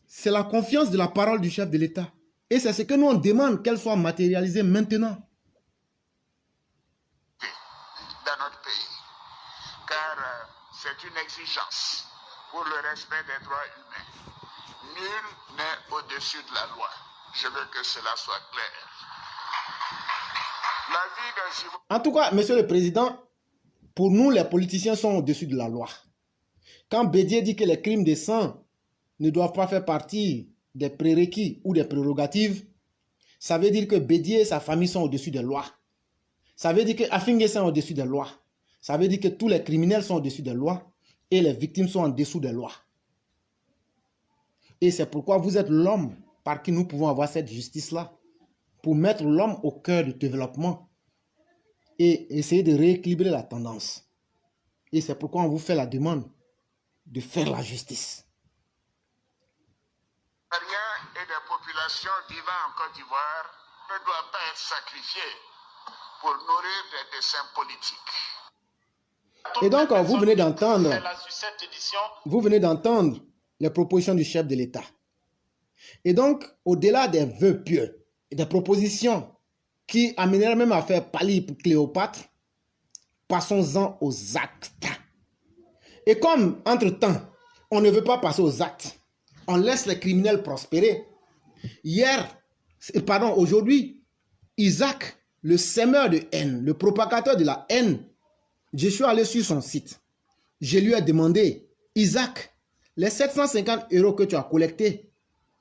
C'est la confiance de la parole du chef de l'État. Et c'est ce que nous on demande qu'elle soit matérialisée maintenant. Dans notre pays. Car c'est une exigence pour le respect des droits humains. Nul n'est au-dessus de la loi. Je veux que cela soit clair. La vie d'un citoyen... En tout cas, monsieur le président, Pour nous, les politiciens sont au-dessus de la loi. Quand Bédier dit que les crimes de sang ne doivent pas faire partie des prérequis ou des prérogatives, ça veut dire que Bédier et sa famille sont au-dessus des lois. Ça veut dire que Afingé sont au-dessus des lois. Ça veut dire que tous les criminels sont au-dessus des lois et les victimes sont en dessous des lois. Et c'est pourquoi vous êtes l'homme par qui nous pouvons avoir cette justice-là, pour mettre l'homme au cœur du développement et essayer de rééquilibrer la tendance. Et c'est pourquoi on vous fait la demande de faire la justice. Et des populations vivant en Côte d'Ivoire ne doivent pas être sacrifiées pour nourrir des desseins politiques. Et donc, vous venez d'entendre les propositions du chef de l'État. Et donc, au-delà des vœux pieux et des propositions qui amèneraient même à faire pâlir Cléopâtre, passons-en aux actes. Et comme, entre-temps, on ne veut pas passer aux actes, on laisse les criminels prospérer. Aujourd'hui, Isaac, le sémeur de haine, le propagateur de la haine, je suis allé sur son site. Je lui ai demandé, Isaac, les 750 € que tu as collectés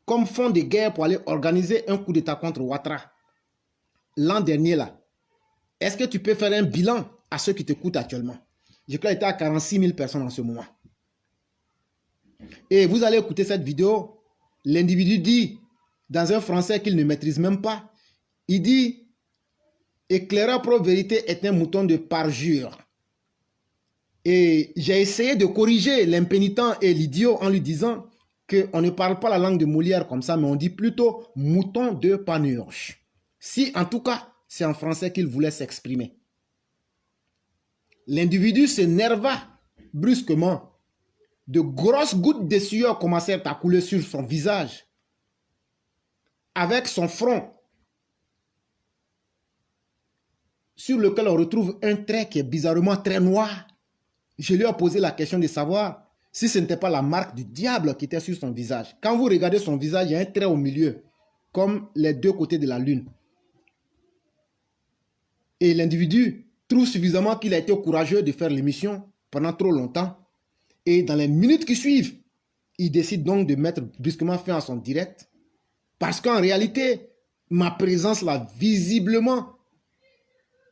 comme fonds de guerre pour aller organiser un coup d'État contre Ouattara, l'an dernier là, est-ce que tu peux faire un bilan à ceux qui te coûtent actuellement? Je crois qu'il était à 46 000 personnes en ce moment. Et vous allez écouter cette vidéo. L'individu dit, dans un français qu'il ne maîtrise même pas, il dit, éclaireur pro-vérité est un mouton de parjure. Et j'ai essayé de corriger l'impénitent et l'idiot en lui disant qu'on ne parle pas la langue de Molière comme ça, mais on dit plutôt mouton de panurge. Si en tout cas, c'est en français qu'il voulait s'exprimer. L'individu s'énerva brusquement. De grosses gouttes de sueur commencèrent à couler sur son visage. Avec son front, sur lequel on retrouve un trait qui est bizarrement très noir. Je lui ai posé la question de savoir si ce n'était pas la marque du diable qui était sur son visage. Quand vous regardez son visage, il y a un trait au milieu, comme les deux côtés de la lune. Et l'individu trouve suffisamment qu'il a été courageux de faire l'émission pendant trop longtemps. Et dans les minutes qui suivent, il décide donc de mettre brusquement fin à son direct. Parce qu'en réalité, ma présence l'a visiblement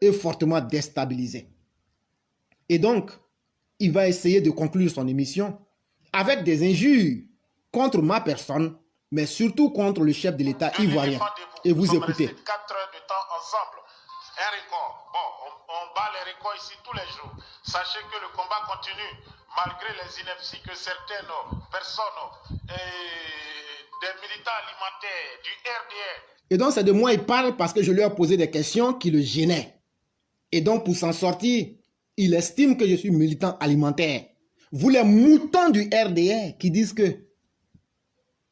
et fortement déstabilisé. Et donc, il va essayer de conclure son émission avec des injures contre ma personne, mais surtout contre le chef de l'État ivoirien. Et vous écoutez. 4 heures de temps ensemble. Un record. Bon, on bat les records ici tous les jours. Sachez que le combat continue, malgré les inepties que certaines personnes et des militants alimentaires du RDR. Et donc, c'est de moi il parle parce que je lui ai posé des questions qui le gênaient. Et donc, pour s'en sortir, il estime que je suis militant alimentaire. Vous les moutons du RDR qui disent que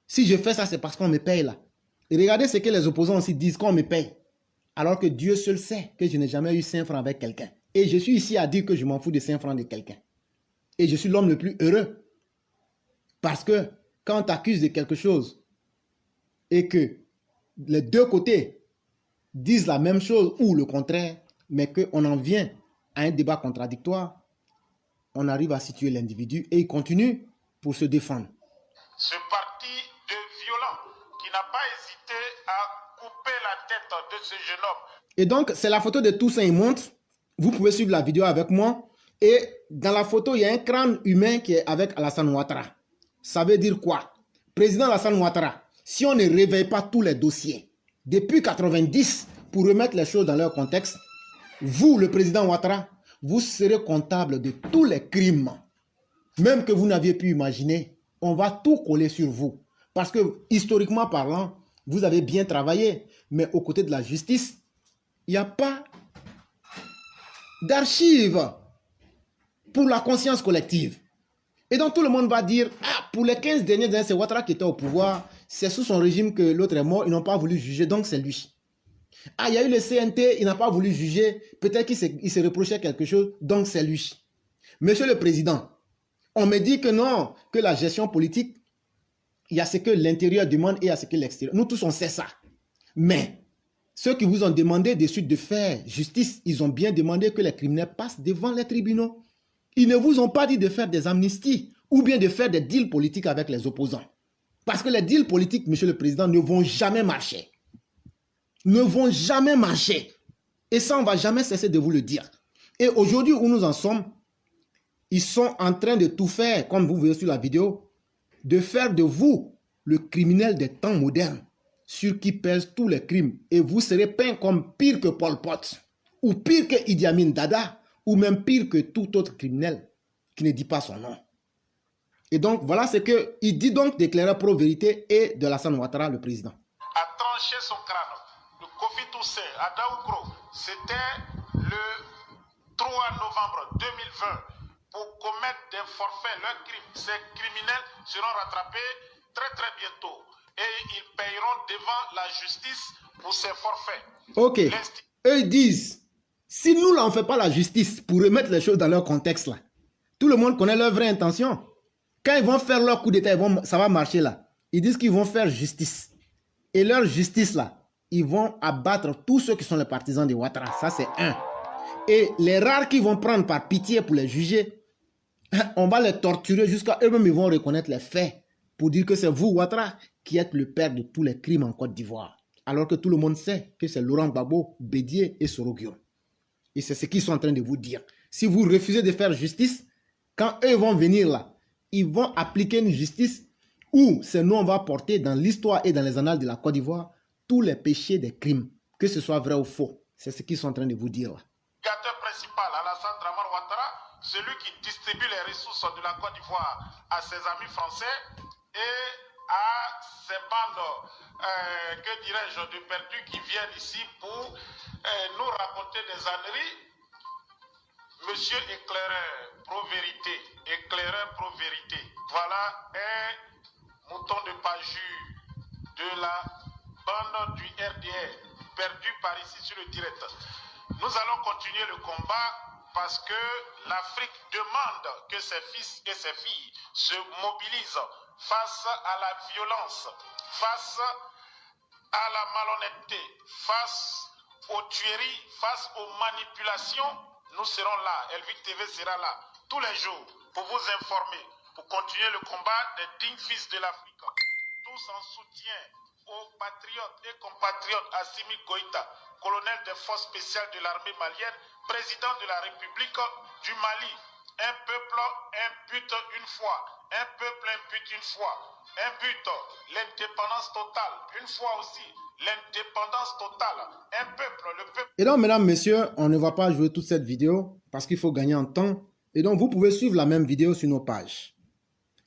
si je fais ça, c'est parce qu'on me paye là. Et regardez ce que les opposants aussi disent qu'on me paye. Alors que Dieu seul sait que je n'ai jamais eu 5 francs avec quelqu'un. Et je suis ici à dire que je m'en fous de 5 francs de quelqu'un. Et je suis l'homme le plus heureux. Parce que quand on t'accuse de quelque chose et que les deux côtés disent la même chose ou le contraire, mais qu'on en vient à un débat contradictoire, on arrive à situer l'individu et il continue pour se défendre. Ce parti de violents qui n'a pas hésité à couper la tête de ce jeune homme. Et donc, c'est la photo de Toussaint, il montre. Vous pouvez suivre la vidéo avec moi. Et dans la photo, il y a un crâne humain qui est avec Alassane Ouattara. Ça veut dire quoi? Président Alassane Ouattara, si on ne réveille pas tous les dossiers, depuis 90, pour remettre les choses dans leur contexte, vous, le président Ouattara, vous serez comptable de tous les crimes, même que vous n'aviez pu imaginer. On va tout coller sur vous. Parce que, historiquement parlant, vous avez bien travaillé, mais aux côtés de la justice, il n'y a pas d'archives pour la conscience collective. Et donc tout le monde va dire, ah, pour les 15 dernières années, c'est Ouattara qui était au pouvoir, c'est sous son régime que l'autre est mort, ils n'ont pas voulu juger, donc c'est lui. Ah, il y a eu le CNT, il n'a pas voulu juger, peut-être qu'il se reprochait quelque chose, donc c'est lui. Monsieur le Président, on me dit que non, que la gestion politique, il y a ce que l'intérieur demande et il y a ce que l'extérieur. Nous tous, on sait ça. Mais ceux qui vous ont demandé de suite de faire justice, ils ont bien demandé que les criminels passent devant les tribunaux. Ils ne vous ont pas dit de faire des amnisties ou bien de faire des deals politiques avec les opposants. Parce que les deals politiques, monsieur le président, ne vont jamais marcher. Ne vont jamais marcher. Et ça, on ne va jamais cesser de vous le dire. Et aujourd'hui où nous en sommes, ils sont en train de tout faire, comme vous voyez sur la vidéo, de faire de vous le criminel des temps modernes, sur qui pèsent tous les crimes. Et vous serez peint comme pire que Pol Pot, ou pire que Idi Amin Dada, ou même pire que tout autre criminel qui ne dit pas son nom. Et donc, voilà ce qu'il dit donc d'éclairer pro-vérité et de Alassane Ouattara, le président. A tranché son crâne. Le Kofi Toussaint à Daoukro, c'était le 3 novembre 2020 pour commettre des forfaits, leurs crimes. Ces criminels seront rattrapés très très bientôt et ils paieront devant la justice pour ces forfaits. Ok, eux ils disent, si nous là on ne fait pas la justice pour remettre les choses dans leur contexte là, tout le monde connaît leur vraie intention. Quand ils vont faire leur coup d'état, ça va marcher là. Ils disent qu'ils vont faire justice. Et leur justice là, ils vont abattre tous ceux qui sont les partisans de Ouattara. Ça c'est un. Et les rares qui vont prendre par pitié pour les juger, on va les torturer jusqu'à eux-mêmes, ils vont reconnaître les faits pour dire que c'est vous, Ouattara, qui êtes le père de tous les crimes en Côte d'Ivoire. Alors que tout le monde sait que c'est Laurent Gbagbo, Bédié et Soro-Guirassy. Et c'est ce qu'ils sont en train de vous dire. Si vous refusez de faire justice, quand eux vont venir là, ils vont appliquer une justice où c'est nous on va porter dans l'histoire et dans les annales de la Côte d'Ivoire tous les péchés des crimes, que ce soit vrai ou faux. C'est ce qu'ils sont en train de vous dire là. Le créateur principal, Alassane Dramane Ouattara, celui qui distribue les ressources de la Côte d'Ivoire à ses amis français et à ces bandes, que dirais-je, de perdus qui viennent ici pour nous raconter des âneries. Monsieur éclaireur pro-vérité, voilà un mouton de Pajur de la bande du RDR, perdu par ici sur le direct. Nous allons continuer le combat parce que l'Afrique demande que ses fils et ses filles se mobilisent face à la violence, face à la malhonnêteté, face aux tueries, face aux manipulations. Nous serons là, Elvic TV sera là tous les jours pour vous informer, pour continuer le combat des dignes fils de l'Afrique. Tous en soutien aux patriotes et compatriotes Assimi Goïta, colonel des forces spéciales de l'armée malienne, président de la République du Mali. Un peuple, un but une fois. Un peuple, un but une fois. Un but, l'indépendance totale. Une fois aussi, l'indépendance totale. Un peuple, le peuple. Et donc, mesdames, messieurs, on ne va pas jouer toute cette vidéo parce qu'il faut gagner en temps. Et donc, vous pouvez suivre la même vidéo sur nos pages.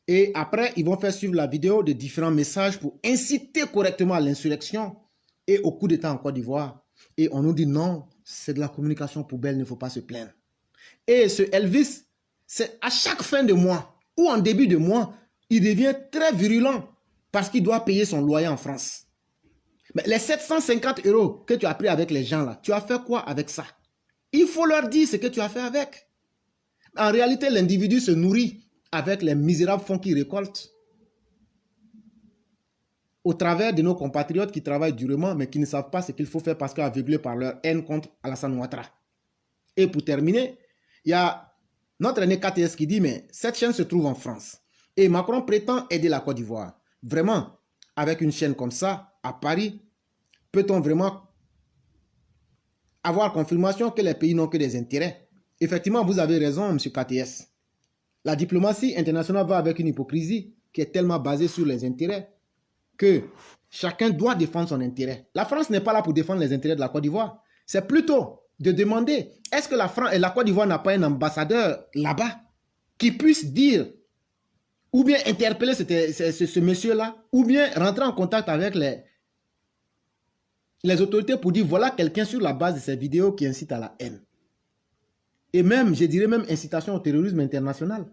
Et après, ils vont faire suivre la vidéo de différents messages pour inciter correctement à l'insurrection et au coup d'État en Côte d'Ivoire. Et on nous dit non, c'est de la communication poubelle, il ne faut pas se plaindre. Et ce Elvis, c'est à chaque fin de mois ou en début de mois, il devient très virulent parce qu'il doit payer son loyer en France. Mais les 750 € que tu as pris avec les gens là, tu as fait quoi avec ça? Il faut leur dire ce que tu as fait avec. En réalité, l'individu se nourrit avec les misérables fonds qu'il récolte au travers de nos compatriotes qui travaillent durement mais qui ne savent pas ce qu'il faut faire parce qu'aveuglés par leur haine contre Alassane Ouattara. Et pour terminer, il y a notre aîné KTS qui dit mais cette chaîne se trouve en France et Macron prétend aider la Côte d'Ivoire. Vraiment, avec une chaîne comme ça, à Paris, peut-on vraiment avoir confirmation que les pays n'ont que des intérêts? Effectivement, vous avez raison, M. KTS. La diplomatie internationale va avec une hypocrisie qui est tellement basée sur les intérêts que chacun doit défendre son intérêt. La France n'est pas là pour défendre les intérêts de la Côte d'Ivoire. C'est plutôt de demander, est-ce que la Côte d'Ivoire n'a pas un ambassadeur là-bas qui puisse dire, ou bien interpeller ce monsieur-là, ou bien rentrer en contact avec les autorités pour dire, voilà quelqu'un sur la base de ces vidéos qui incite à la haine. Et même, je dirais même incitation au terrorisme international.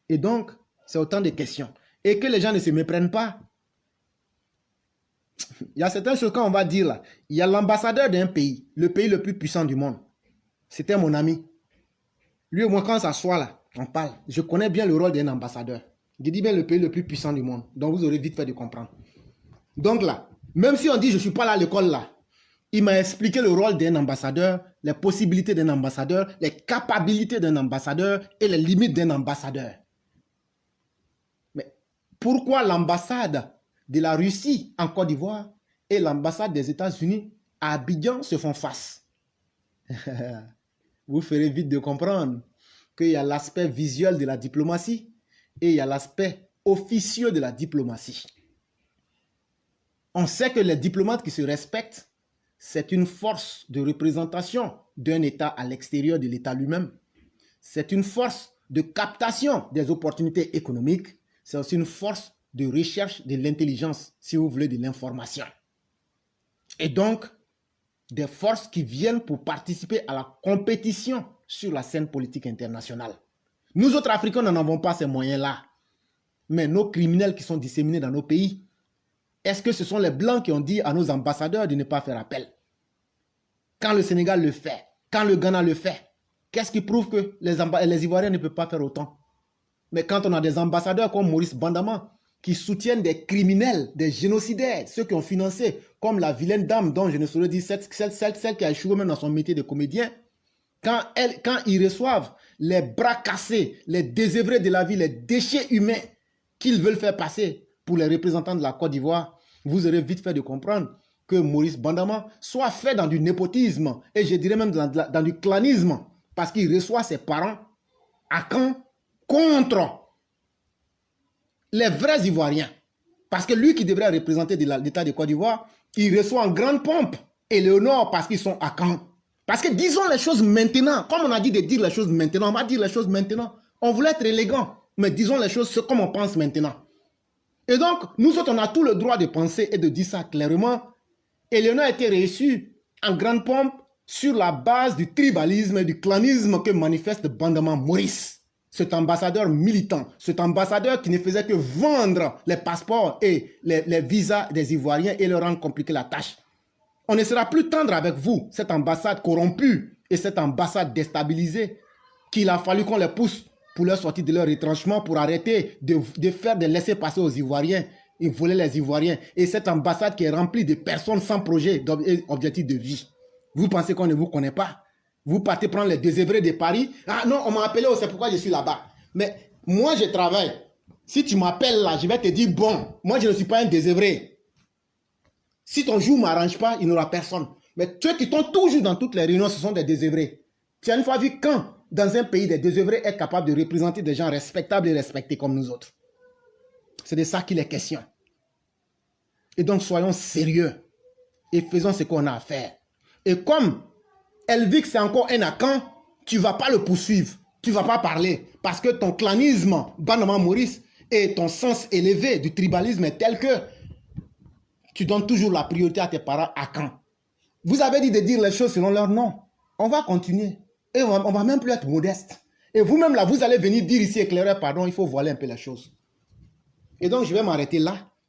Et donc, c'est autant de questions. Et que les gens ne se méprennent pas. Il y a certaines choses qu'on va dire là. Il y a l'ambassadeur d'un pays, le pays le plus puissant du monde. C'était mon ami. Lui et moi, quand on s'assoit là, on parle. Je connais bien le rôle d'un ambassadeur. Je dis bien le pays le plus puissant du monde. Donc, vous aurez vite fait de comprendre. Donc là, Même si on dit je ne suis pas là à l'école là, il m'a expliqué le rôle d'un ambassadeur, les possibilités d'un ambassadeur, les capacités d'un ambassadeur et les limites d'un ambassadeur. Mais pourquoi l'ambassade de la Russie en Côte d'Ivoire et l'ambassade des États-Unis à Abidjan se font face? Vous ferez vite de comprendre qu'il y a l'aspect visuel de la diplomatie et il y a l'aspect officieux de la diplomatie. On sait que les diplomates qui se respectent, c'est une force de représentation d'un État à l'extérieur de l'État lui-même. C'est une force de captation des opportunités économiques. C'est aussi une force de recherche de l'intelligence, si vous voulez, de l'information. Et donc, des forces qui viennent pour participer à la compétition sur la scène politique internationale. Nous autres Africains n'en avons pas ces moyens-là. Mais nos criminels qui sont disséminés dans nos pays, est-ce que ce sont les Blancs qui ont dit à nos ambassadeurs de ne pas faire appel? Quand le Sénégal le fait, quand le Ghana le fait, qu'est-ce qui prouve que les Ivoiriens ne peuvent pas faire autant? Mais quand on a des ambassadeurs comme Maurice Bandama, qui soutiennent des criminels, des génocidaires, ceux qui ont financé, comme la vilaine dame dont je ne saurais dire, celle qui a échoué même dans son métier de comédien, quand ils reçoivent les bras cassés, les désœuvrés de la vie, les déchets humains qu'ils veulent faire passer pour les représentants de la Côte d'Ivoire, vous aurez vite fait de comprendre que Maurice Bandama soit fait dans du népotisme et je dirais même dans du clanisme parce qu'il reçoit ses parents à Caen contre les vrais Ivoiriens. Parce que lui qui devrait représenter l'État de Côte d'Ivoire, il reçoit en grande pompe Éléonore parce qu'ils sont à Caen. Parce que disons les choses maintenant, comme on a dit de dire les choses maintenant, on va dire les choses maintenant. On voulait être élégant, mais disons les choses comme on pense maintenant. Et donc, nous autres, on a tout le droit de penser et de dire ça clairement. Éléonore a été reçue en grande pompe sur la base du tribalisme et du clanisme que manifeste Bandama Maurice. Cet ambassadeur militant, cet ambassadeur qui ne faisait que vendre les passeports et les visas des Ivoiriens et leur rendre compliquer la tâche. On ne sera plus tendre avec vous, cette ambassade corrompue et cette ambassade déstabilisée qu'il a fallu qu'on les pousse pour leur sortir de leur retranchement, pour arrêter de faire des laissés-passer aux Ivoiriens. Ils volaient les Ivoiriens. Et cette ambassade qui est remplie de personnes sans projet et objectif de vie. Vous pensez qu'on ne vous connaît pas? Vous partez prendre les désœuvrés de Paris. Ah non, on m'a appelé, c'est pourquoi je suis là-bas. Mais moi, je travaille. Si tu m'appelles là, je vais te dire, bon, moi, je ne suis pas un désœuvré. Si ton jour ne m'arrange pas, il n'y aura personne. Mais ceux qui sont toujours dans toutes les réunions, ce sont des désœuvrés. Tu as une fois vu quand, dans un pays, des désœuvrés est capable de représenter des gens respectables et respectés comme nous autres. C'est de ça qu'il est question. Et donc, soyons sérieux et faisons ce qu'on a à faire. Et comme elle vit que c'est encore un Akan, tu ne vas pas le poursuivre. Tu ne vas pas parler. Parce que ton clanisme, Bandama Maurice, et ton sens élevé du tribalisme est tel que tu donnes toujours la priorité à tes parents Akan. Vous avez dit de dire les choses selon leur nom. On va continuer. Et on va même plus être modeste. Et vous-même là, vous allez venir dire ici, éclaireur, pardon, il faut voiler un peu les choses. Et donc, je vais m'arrêter là.